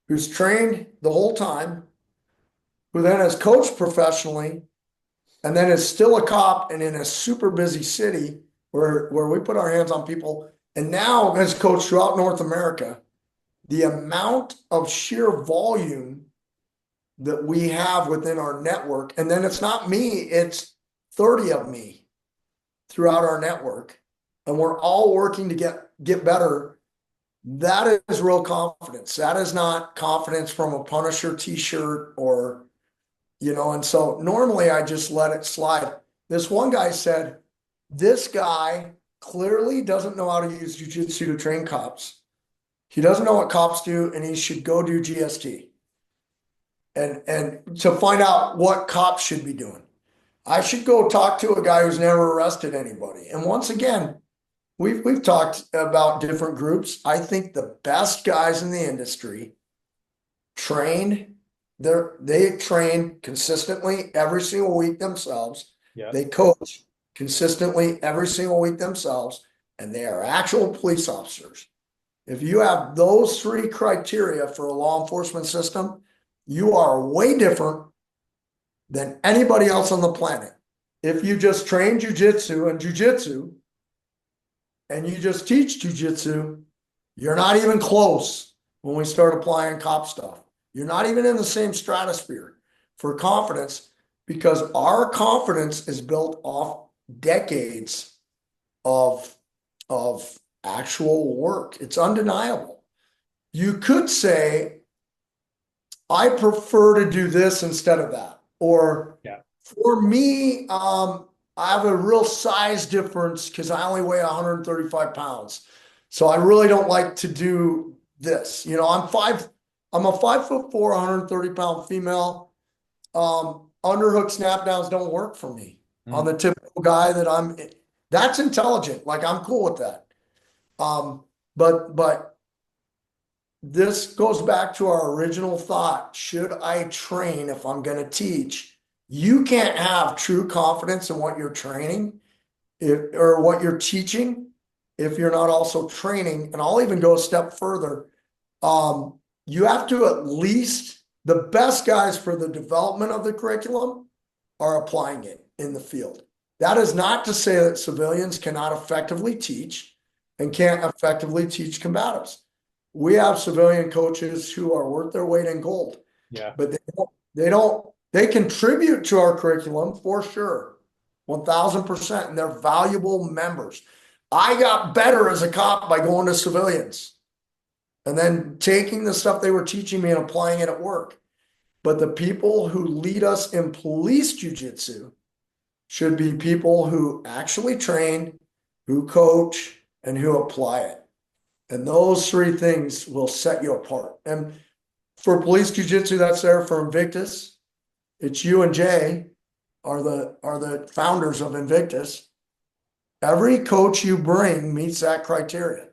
who's trained the whole time, who then has coached professionally, and then is still a cop and in a super busy city where we put our hands on people, and now has coached throughout North America, the amount of sheer volume that we have within our network, and then it's not me, it's 30 of me throughout our network, and we're all working to get better. That is real confidence. That is not confidence from a Punisher t-shirt or, and so normally I just let it slide. This one guy said, this guy clearly doesn't know how to use jiu-jitsu to train cops. He doesn't know what cops do, and he should go do GST and to find out what cops should be doing. I should go talk to a guy who's never arrested anybody. And once again, we've talked about different groups. I think the best guys in the industry train they train consistently every single week themselves. Yeah. They coach consistently every single week themselves, and they are actual police officers. If you have those three criteria for a law enforcement system, you are way different than anybody else on the planet. If you just train jujitsu and jujitsu and you just teach jujitsu, you're not even close when we start applying cop stuff. You're not even in the same stratosphere for confidence, because our confidence is built off decades of, of actual work. It's undeniable. You could say, I prefer to do this instead of that. Or Yeah. for me, I have a real size difference because I only weigh 135 pounds. So I really don't like to do this. You know, I'm a 5'4", 130-pound female. Underhook snap downs don't work for me. On Mm. the typical guy that's intelligent. Like, I'm cool with that. But this goes back to our original thought. Should I train if I'm going to teach? You can't have true confidence in what you're training or what you're teaching if you're not also training. And I'll even go a step further. You have to at least, the best guys for the development of the curriculum are applying it in the field. That is not to say that civilians cannot effectively teach and can't effectively teach combatives. We have civilian coaches who are worth their weight in gold, Yeah. but they contribute to our curriculum for sure, 1000%, and they're valuable members. I got better as a cop by going to civilians and then taking the stuff they were teaching me and applying it at work. But the people who lead us in police jujitsu should be people who actually train, who coach, and who apply it. And those three things will set you apart. And for police jujitsu, that's there for Invictus. It's you and Jay are the founders of Invictus. Every coach you bring meets that criteria.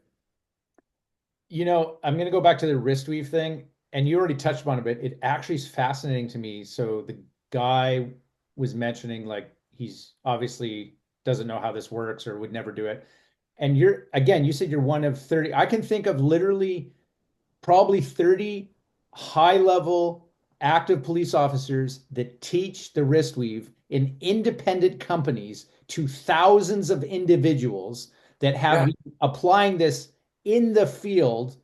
You know, I'm going to go back to the wrist weave thing, and you already touched on it a bit. It actually is fascinating to me. So the guy was mentioning like he's obviously doesn't know how this works or would never do it. And you're again, you said you're one of 30. I can think of literally probably 30 high level active police officers that teach the wrist weave in independent companies to thousands of individuals that have Yeah. been applying this in the field,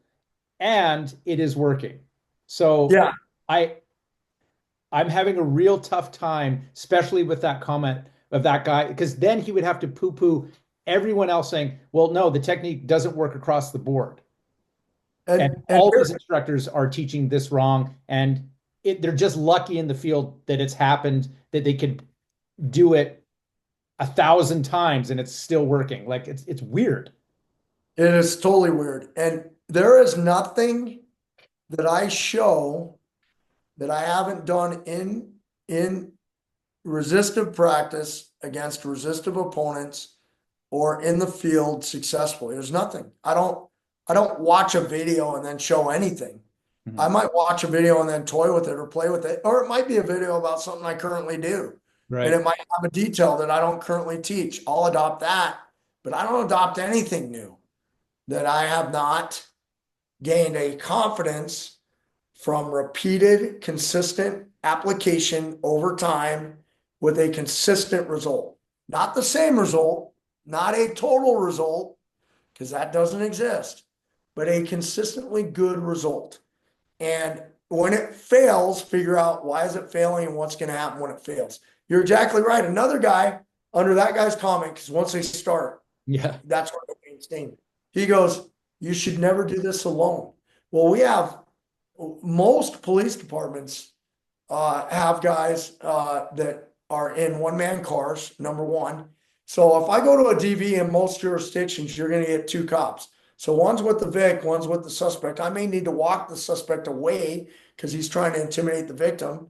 and it is working. So Yeah. I I'm having a real tough time, especially with that comment of that guy, because then he would have to poo-poo everyone else saying, well, no, the technique doesn't work across the board. And And all here, these instructors are teaching this wrong. And they're just lucky in the field that it's happened, that they could do it 1,000 times and it's still working. Like it's weird. it is totally weird. And there is nothing that I show that I haven't done in resistive practice against resistive opponents or in the field successfully. There's nothing. I don't watch a video and then show anything. I Mhm. might watch a video and then toy with it or play with it, or it might be a video about something I currently do. And Right. it might have a detail that I don't currently teach. I'll adopt that, but I don't adopt anything new that I have not gained a confidence from repeated, consistent application over time with a consistent result. Not the same result, not a total result, because that doesn't exist, but a consistently good result. And when it fails, figure out why is it failing and what's going to happen when it fails. You're exactly right. Another guy under that guy's comment, because once they start, Yeah. that's where the game's seen. He goes, you should never do this alone. Well, we have most police departments have guys that are in one-man cars, number one. So if I go to a DV in most jurisdictions, you're going to get two cops. So one's with the Vic, one's with the suspect. I may need to walk the suspect away because he's trying to intimidate the victim,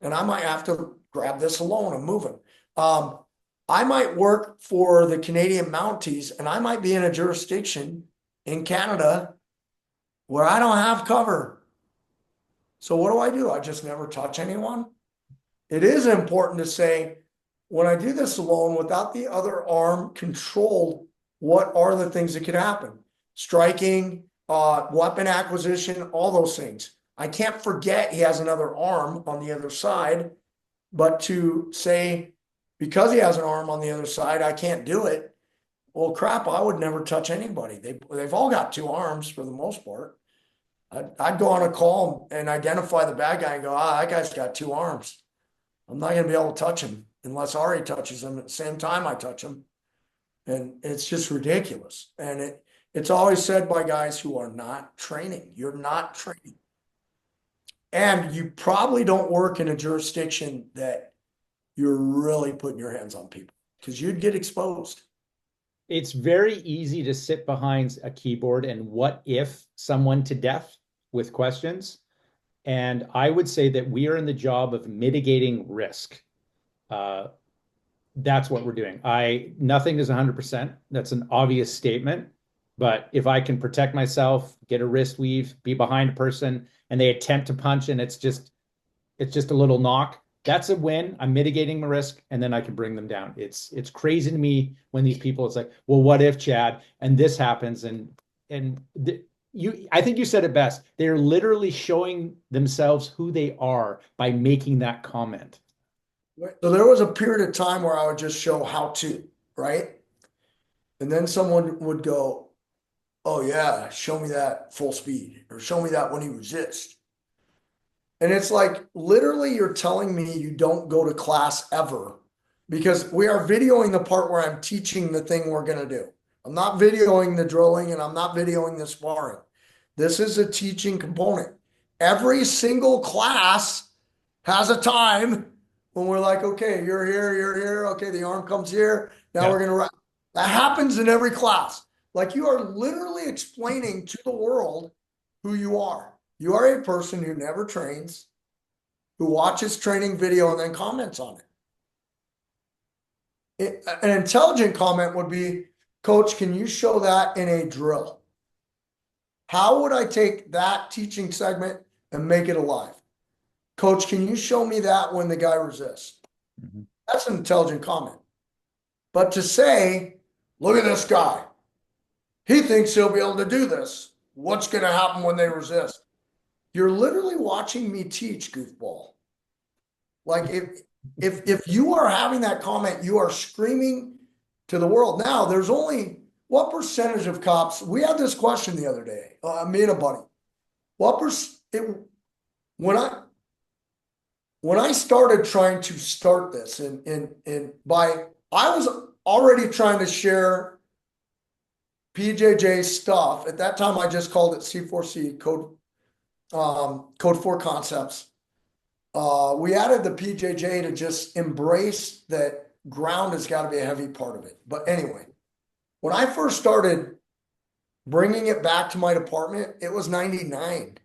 and I might have to grab this alone and move him. I might work for the Canadian Mounties and I might be in a jurisdiction in Canada where I don't have cover. So what do? I just never touch anyone. It is important to say, when I do this alone without the other arm controlled, what are the things that could happen? Striking, weapon acquisition, all those things. I can't forget he has another arm on the other side, but to say, because he has an arm on the other side, I can't do it. Well, crap, I would never touch anybody. They've all got two arms for the most part. I'd go on a call and identify the bad guy and go, that guy's got two arms. I'm not going to be able to touch him unless Ari touches him at the same time I touch him. And it's just ridiculous. And it's always said by guys who are not training. You're not training. And you probably don't work in a jurisdiction that you're really putting your hands on people because you'd get exposed. It's very easy to sit behind a keyboard and what if someone to death with questions. And I would say that we are in the job of mitigating risk. That's what we're doing. Nothing is 100%. That's an obvious statement. But if I can protect myself, get a wrist weave, be behind a person, and they attempt to punch and it's just a little knock, that's a win. I'm mitigating the risk, and then I can bring them down. It's crazy to me when these people, it's like, well, what if, Chad, and this happens, I think you said it best. They're literally showing themselves who they are by making that comment. So there was a period of time where I would just show how to, right? And then someone would go, oh yeah, show me that full speed, or show me that when he resists. And it's like, literally, you're telling me you don't go to class ever because we are videoing the part where I'm teaching the thing we're going to do. I'm not videoing the drilling and I'm not videoing the sparring. This is a teaching component. Every single class has a time when we're like, okay, you're here, you're here. Okay, the arm comes here. Now we're going to, that happens in every class. Like, you are literally explaining to the world who you are. You are a person who never trains, who watches training video and then comments on it. An intelligent comment would be, Coach, can you show that in a drill? How would I take that teaching segment and make it alive? Coach, can you show me that when the guy resists? Mm-hmm. That's an intelligent comment. But to say, look at this guy. He thinks he'll be able to do this. What's going to happen when they resist? You're literally watching me teach, goofball. Like, if you are having that comment, you are screaming to the world. Now, there's only, what percentage of cops, we had this question the other day, me and a buddy. When I started trying to start this, I was already trying to share PJJ stuff. At that time, I just called it C4C, Code 4 Concepts. We added the PJJ to just embrace that ground has got to be a heavy part of it. But anyway, when I first started bringing it back to my department, it was 99.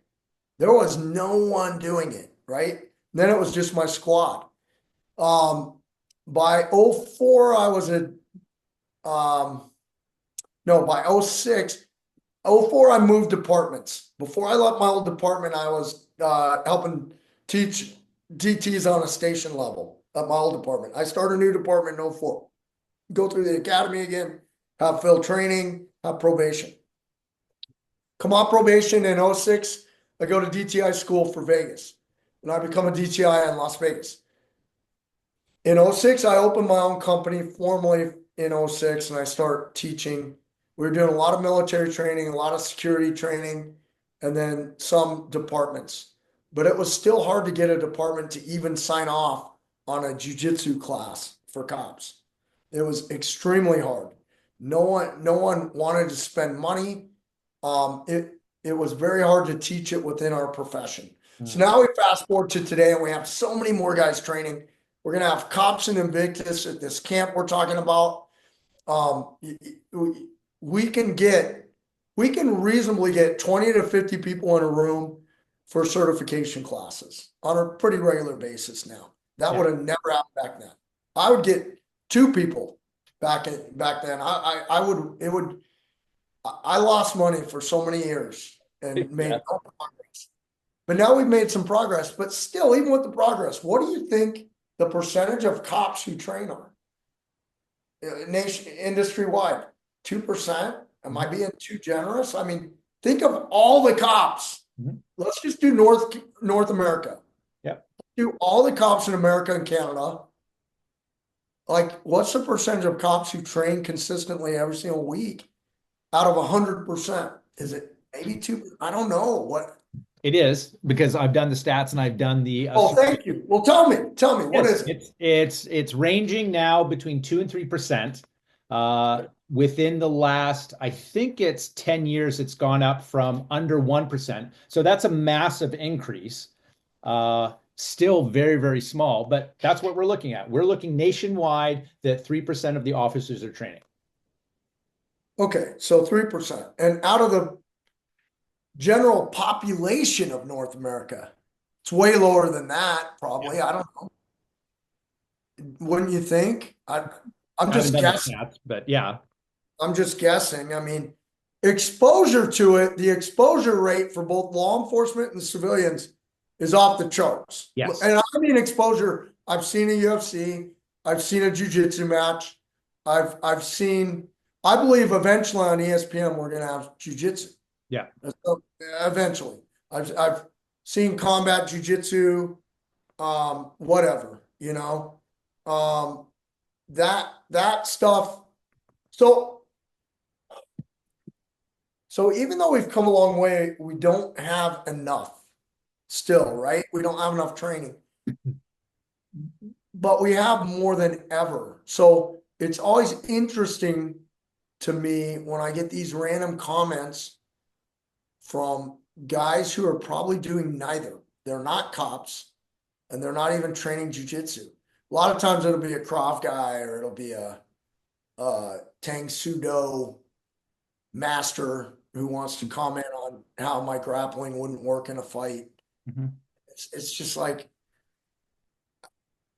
There was no one doing it, right? Then it was just my squad. By 04, I was at, no, by 06, 04, I moved departments. Before I left my old department, I was helping teach DTs on a station level at my old department. I started a new department in 04. Go through the academy again, have field training, have probation. Come off probation in 06, I go to DTI school for Vegas. And I become a DTI in Las Vegas. In 06, I opened my own company formally in 06, and I start teaching. We were doing a lot of military training, a lot of security training, and then some departments. But it was still hard to get a department to even sign off on a Jiu Jitsu class for cops. It was extremely hard. No one wanted to spend money. It was very hard to teach it within our profession. So now we fast forward to today, and we have so many more guys training. We're going to have cops in Invictus at this camp we're talking about. We can reasonably get 20 to 50 people in a room for certification classes on a pretty regular basis now. That would have never happened back then. I would get two people back then. I would it would I lost money for so many years and made Yeah. no progress. But now we've made some progress. But still, even with the progress, what do you think the percentage of cops who train are? Nation industry wide, 2%. Am I Mhm. being too generous? I mean, think of all the cops. Mhm. Let's just do North America. Yeah. Do all the cops in America and Canada. Like, what's the percentage of cops who train consistently every single week out of 100%? Is it maybe two? I don't know. What? It is because I've done the stats and I've done the Oh, thank you. Well, tell me, what yes, is it? it's ranging now between 2 and 3%. Within the last, I think it's 10 years, it's gone up from under 1%. So that's a massive increase. Still very, very small, but that's what we're looking at. We're looking nationwide that 3% of the officers are training. Okay, so 3%. And out of the general population of North America, it's way lower than that, Yeah. probably. I don't know. Wouldn't you think? I'm I haven't just done the guessing. stats, but yeah. I'm just guessing. I mean, exposure to it, the exposure rate for both law enforcement and civilians is off the charts. Yes. And I mean exposure. I've seen a UFC, I've seen a jiu-jitsu match, I've seen, I believe eventually on ESPN we're gonna have jiu-jitsu. Yeah. So, eventually. I've seen combat jiu-jitsu, whatever, you know. Um, that stuff. So So even though we've come a long way, we don't have enough still, right? We don't have enough training, but we have more than ever. So it's always interesting to me when I get these random comments from guys who are probably doing neither. They're not cops and they're not even training jujitsu. A lot of times it'll be a Krav guy or it'll be a Tang Sudo master who wants to comment on how my grappling wouldn't work in a fight. Mhm. It's just like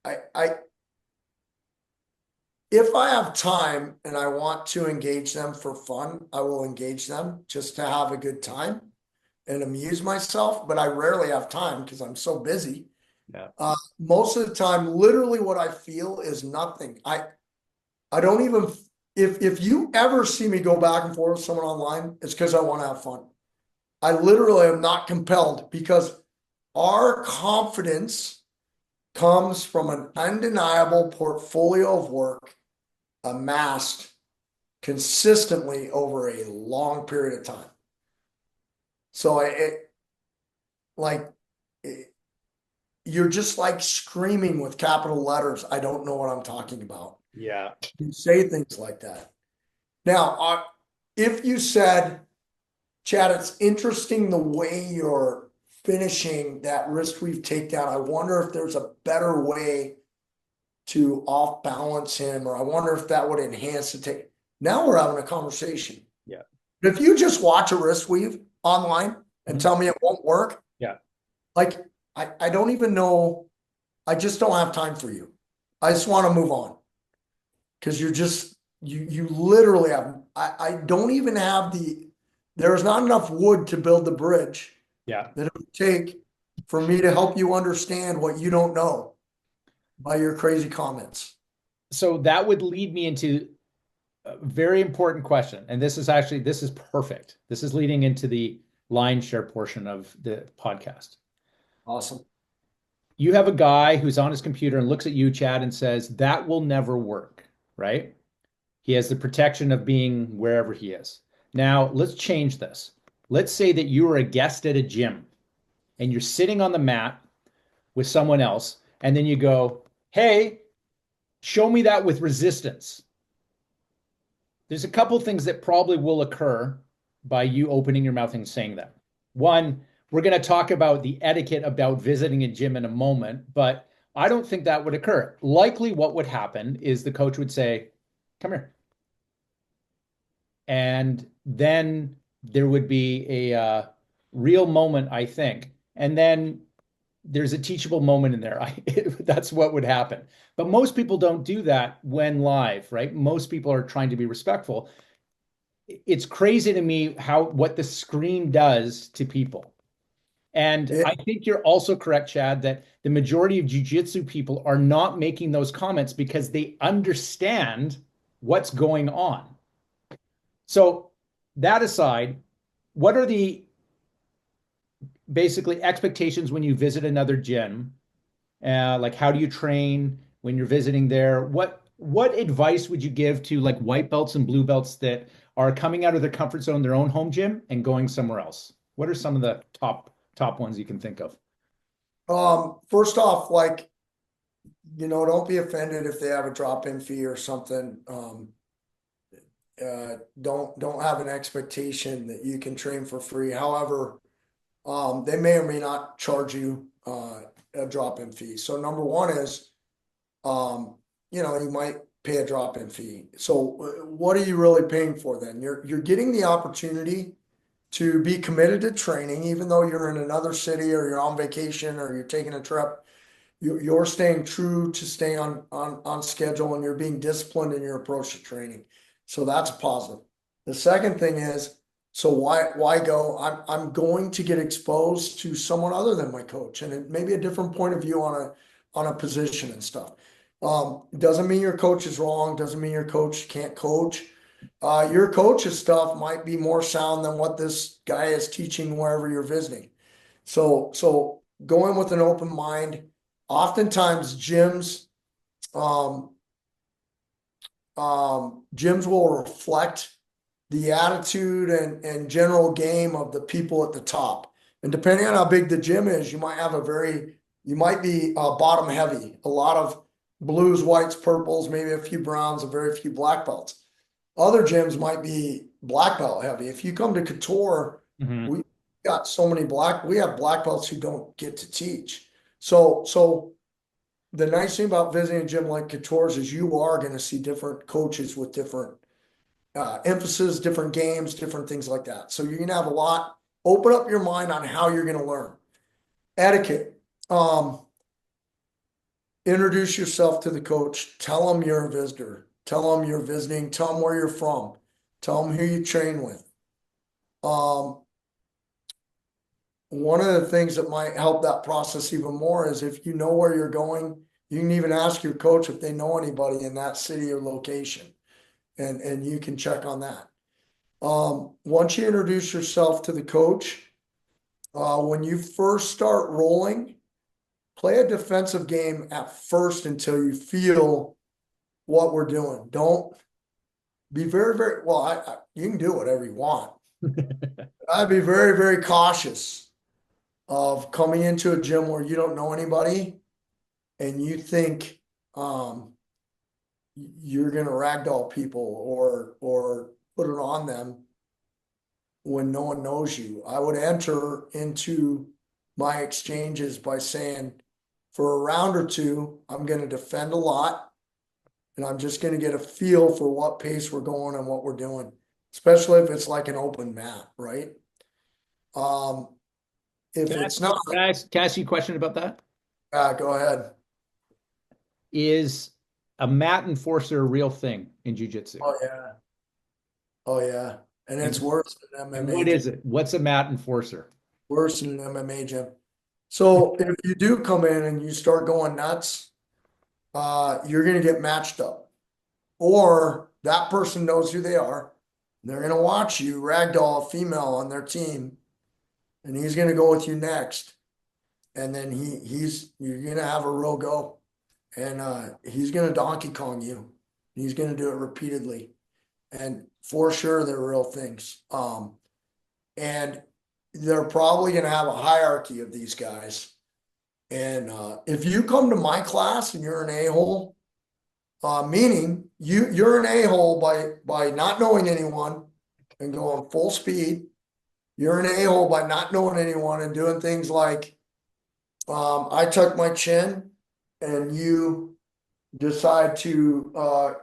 I if I have time and I want to engage them for fun, I will engage them just to have a good time and amuse myself. But I rarely have time because I'm so busy. Yeah. Most of the time, literally what I feel is nothing. I don't even if you ever see me go back and forth with someone online, it's because I want to have fun. I literally am not compelled because our confidence comes from an undeniable portfolio of work amassed consistently over a long period of time. So like it, you're just like screaming with capital letters. I don't know what I'm talking about. Yeah. You say things like that. Now, if you said, Chad, it's interesting the way you're finishing that wrist weave takedown. I wonder if there's a better way to off balance him, or I wonder if that would enhance the take. Now we're having a conversation. Yeah. But if you just watch a wrist weave online and Mhm. tell me it won't work, Yeah. like I don't even know. I just don't have time for you. I just want to move on because you're just you literally have. I don't even have there's not enough wood to build the bridge Yeah. that it would take for me to help you understand what you don't know by your crazy comments. So that would lead me into a very important question. And this is perfect. This is leading into the line share portion of the podcast. Awesome. You have a guy who's on his computer and looks at you, Chad, and says, that will never work, right? He has the protection of being wherever he is. Now, let's change this. Let's say that you are a guest at a gym and you're sitting on the mat with someone else, and then you go, hey, show me that with resistance. There's a couple things that probably will occur by you opening your mouth and saying that. One, we're going to talk about the etiquette about visiting a gym in a moment, but I don't think that would occur. Likely, what would happen is the coach would say, come here. And then there would be a real moment, I think. And then there's a teachable moment in there. That's what would happen. But most people don't do that when live, right? Most people are trying to be respectful. It's crazy to me how what the screen does to people. And It, I think you're also correct, Chad, that the majority of jiu-jitsu people are not making those comments because they understand what's going on. So that aside, what are the basically expectations when you visit another gym? Like how do you train when you're visiting there? What advice would you give to like white belts and blue belts that are coming out of their comfort zone, their own home gym, and going somewhere else? What are some of the top ones you can think of? first off, like, don't be offended if they have a drop-in fee or something. Don't have an expectation that you can train for free. However, they may or may not charge you a drop-in fee. So number one is, you might pay a drop-in fee. So what are you really paying for then? You're getting the opportunity to be committed to training, even though you're in another city or you're on vacation or you're taking a trip. You're staying true to stay on schedule, and you're being disciplined in your approach to training. So that's a positive. The second thing is, so why go? I'm going to get exposed to someone other than my coach, and it may be a different point of view on a position and stuff. Doesn't mean your coach is wrong, doesn't mean your coach can't coach. Your coach's stuff might be more sound than what this guy is teaching wherever you're visiting. So going with an open mind. Oftentimes um, gyms will reflect the attitude and general game of the people at the top. And depending on how big the gym is, you might be bottom heavy, a lot of blues, whites, purples, maybe a few browns, and very few black belts. Other gyms might be black belt heavy. If you come to Couture, Mhm. we we have black belts who don't get to teach. So the nice thing about visiting a gym like Couture's is you are going to see different coaches with different emphasis, different games, different things like that. So you're going to have a lot. Open up your mind on how you're going to learn. Etiquette. Um, Introduce yourself to the coach. Tell them you're a visitor. Tell them you're visiting. Tell them where you're from. Tell them who you train with. Um, One of the things that might help that process even more is if you know where you're going, you can even ask your coach if they know anybody in that city or location, and you can check on that. Once you introduce yourself to the coach, when you first start rolling, play a defensive game at first until you feel what we're doing. Don't be very well. You can do whatever you want. I'd be very, very cautious of coming into a gym where you don't know anybody and you think you're going to ragdoll people or put it on them when no one knows you. I would enter into my exchanges by saying, for a round or two, I'm going to defend a lot, and I'm just going to get a feel for what pace we're going and what we're doing, especially if it's like an open mat, right? Um, if it's not, Can I ask you a question about that? go ahead. Is a mat enforcer a real thing in jiu-jitsu? Oh yeah, oh yeah, and it's And worse than and MMA what gym. is it? What's a mat enforcer? Worse than an MMA gym. So if you do come in and you start going nuts, you're going to get matched up, or that person knows who they are. They're going to watch you ragdoll a female on their team, and he's going to go with you next. And then you're going to have a real go, and he's going to Donkey Kong you. He's going to do it repeatedly, and for sure they're real things. And they're probably going to have a hierarchy of these guys. And if you come to my class and you're an a-hole, meaning you're an a-hole by not knowing anyone and going full speed. You're an a-hole by not knowing anyone and doing things like I tuck my chin and you decide to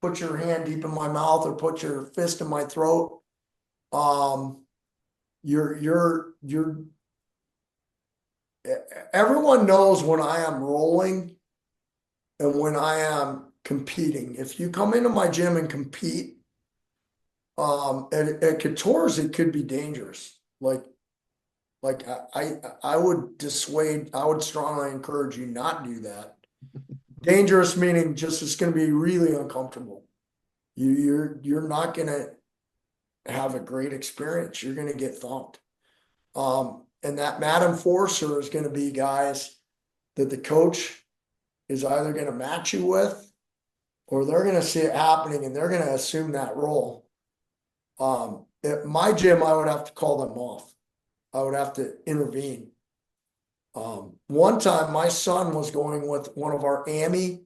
put your hand deep in my mouth or put your fist in my throat. Um, you're everyone knows when I am rolling and when I am competing. If you come into my gym and compete, at Couture's, it could be dangerous. I would dissuade, I would strongly encourage you not do that. Dangerous meaning just it's going to be really uncomfortable. You're not going to have a great experience. You're going to get thumped. And that mat enforcer is going to be guys that the coach is either going to match you with, or they're going to see it happening and they're going to assume that role. At my gym, I would have to call them off. I would have to intervene. One time, my son was going with one of our AMI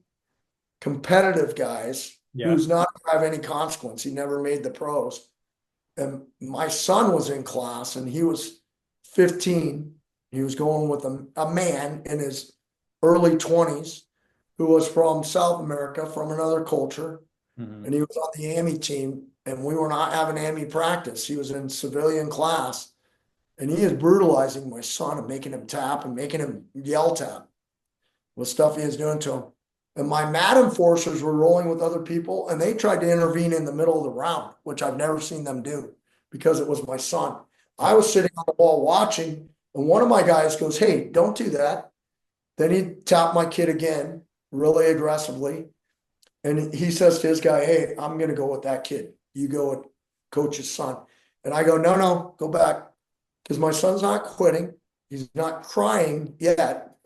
competitive guys Yeah. who's not going to have any consequence. He never made the pros. And my son was in class and he was 15. He was going with a man in his early 20s who was from South America, from another culture. Mhm. And he was on the AMI team, and we were not having AMI practice. He was in civilian class, and he is brutalizing my son and making him tap and making him yell tap with stuff he was doing to him. And my mat enforcers were rolling with other people, and they tried to intervene in the middle of the round, which I've never seen them do because it was my son. I was sitting on the wall watching, and one of my guys goes, "Hey, don't do that." Then he tapped my kid again, really aggressively. And he says to his guy, "Hey, I'm going to go with that kid. You go with coach's son." And I go, "No, no, go back." Because my son's not quitting. He's not crying yet,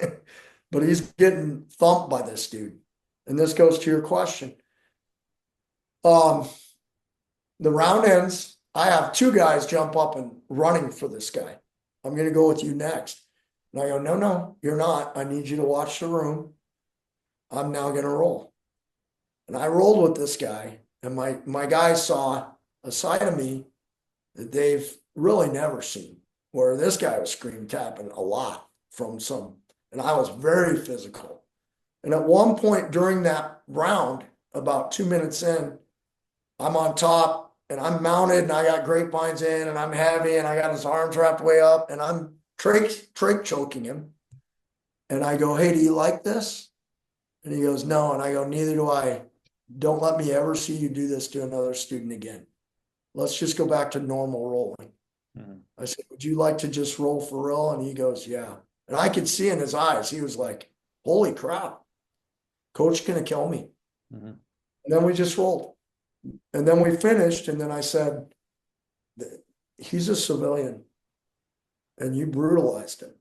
but he's getting thumped by this dude. And this goes to your question. Um, the round ends. I have two guys jump up and running for this guy. "I'm going to go with you next." And I go, "No, no, you're not. I need you to watch the room. I'm now going to roll." And I rolled with this guy, and my guys saw a side of me that they've really never seen, where this guy was scream tapping a lot from some, and I was very physical. And at one point during that round, about 2 minutes in, I'm on top and I'm mounted and I got grapevines in and I'm heavy and I got his arms wrapped way up and I'm trach choking him. And I go, "Hey, do you like this?" And he goes, "No." And I go, "Neither do I. Don't let me ever see you do this to another student again. Let's just go back to normal rolling." Mhm. I said, "Would you like to just roll for real?" And he goes, "Yeah." And I could see in his eyes, he was like, "Holy crap, coach gonna kill me." Mhm. And then we just rolled. And then we finished. And then I said, "He's a civilian and you brutalized him.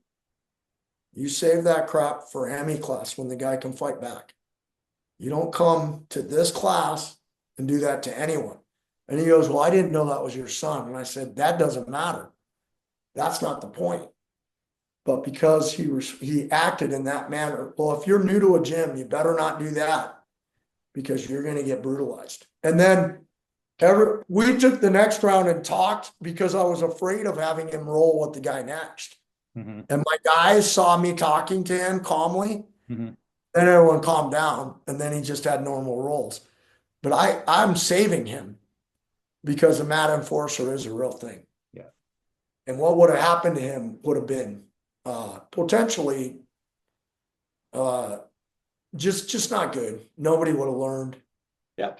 You save that crap for AMI class when the guy can fight back. You don't come to this class and do that to anyone." And he goes, "Well, I didn't know that was your son." And I said, "That doesn't matter. That's not the point." But because he acted in that manner, well, if you're new to a gym, you better not do that because you're going to get brutalized. And then we took the next round and talked because I was afraid of having him roll with the guy next. Mhm. And my guys saw me talking to him calmly. Mhm. Then everyone calmed down, and then he just had normal rolls. But I'm saving him because a mat enforcer is a real thing. Yeah. And what would have happened to him would have been potentially uh, just not good. Nobody would have learned. Yeah.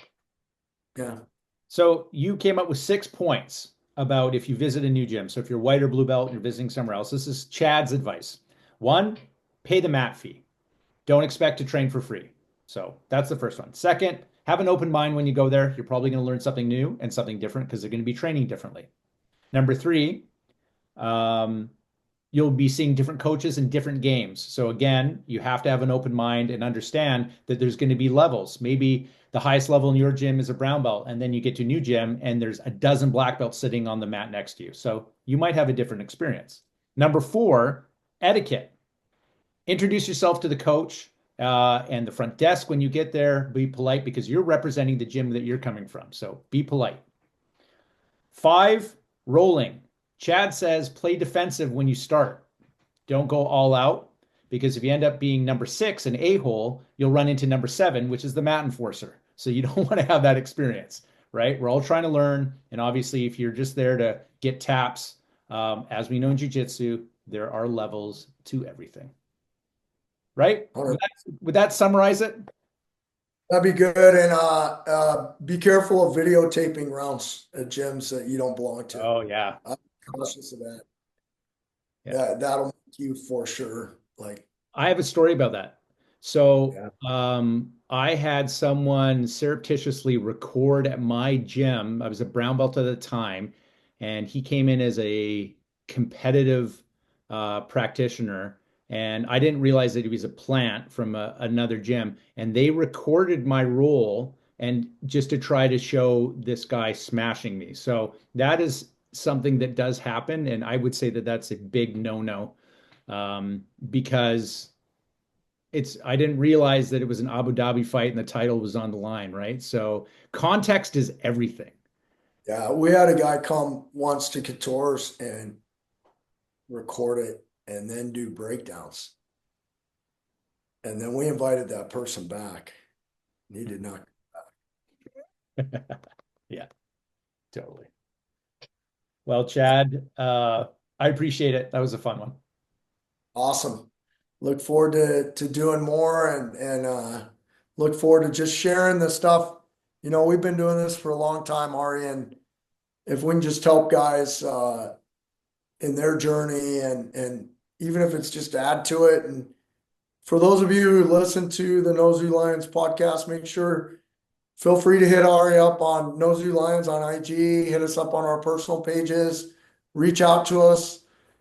Yeah. So you came up with 6 points about if you visit a new gym. So if you're white or blue belt and you're visiting somewhere else, this is Chad's advice. One, pay the mat fee. Don't expect to train for free. So that's the first one. Second, have an open mind when you go there. You're probably going to learn something new and something different because they're going to be training differently. Number three, um, you'll be seeing different coaches in different games. So again, you have to have an open mind and understand that there's going to be levels. Maybe the highest level in your gym is a brown belt, and then you get to a new gym and there's a dozen black belts sitting on the mat next to you. So you might have a different experience. Number four, etiquette. Introduce yourself to the coach and the front desk when you get there. Be polite because you're representing the gym that you're coming from. So be polite. Five, rolling. Chad says play defensive when you start. Don't go all out because if you end up being number six, an a-hole, you'll run into number seven, which is the mat enforcer. So you don't want to have that experience, right? We're all trying to learn. And obviously, if you're just there to get taps, as we know in Jiu Jitsu, there are levels to everything. Right? 100. Would that summarize it? That'd be good. And be careful of videotaping rounds at gyms that you don't belong to. Oh yeah. I'm cautious of that. Yeah. That'll make you for sure. Like, I have a story about that. So, yeah. I had someone surreptitiously record at my gym. I was a brown belt at the time, and he came in as a competitive practitioner, and I didn't realize that he was a plant from another gym. And they recorded my roll, and just to try to show this guy smashing me. So that is something that does happen, and I would say that that's a big no-no, because I didn't realize that it was an Abu Dhabi fight and the title was on the line, right? So context is everything. Yeah, we had a guy come once to Couture's and record it and then do breakdowns. And then we invited that person back. And he did not. Yeah, totally. Well, Chad, I appreciate it. That was a fun one. Awesome. Look forward to doing more and look forward to just sharing the stuff. You know, we've been doing this for a long time, Ari, and if we can just help guys in their journey and even if it's just add to it. And for those of you who listen to the Nosy Lions podcast, make sure feel free to hit Ari up on Nosy Lions on IG, hit us up on our personal pages, reach out to us.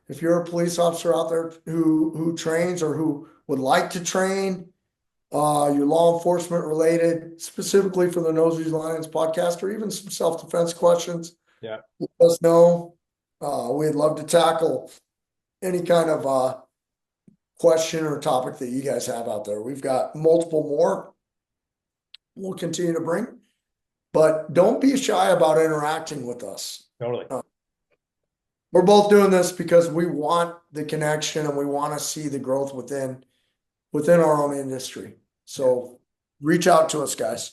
If you're a police officer out there who trains or who would like to train, your law enforcement related, specifically for the Nosy Lions podcast, or even some self-defense questions, Yeah. let us know. We'd love to tackle any kind of question or topic that you guys have out there. We've got multiple more we'll continue to bring, but don't be shy about interacting with us. Totally. We're both doing this because we want the connection and we want to see the growth within our own industry. So reach out to us, guys.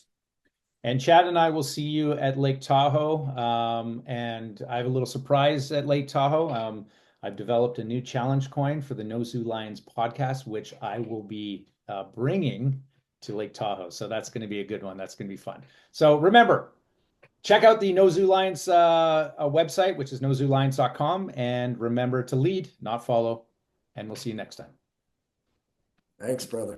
And Chad and I will see you at Lake Tahoe. And I have a little surprise at Lake Tahoe. I've developed a new challenge coin for the No Zoo Lions podcast, which I will be bringing to Lake Tahoe. So that's going to be a good one. That's going to be fun. So remember, check out the No Zoo Lions website, which is nozoolions.com. And remember to lead, not follow. And we'll see you next time. Thanks, brother.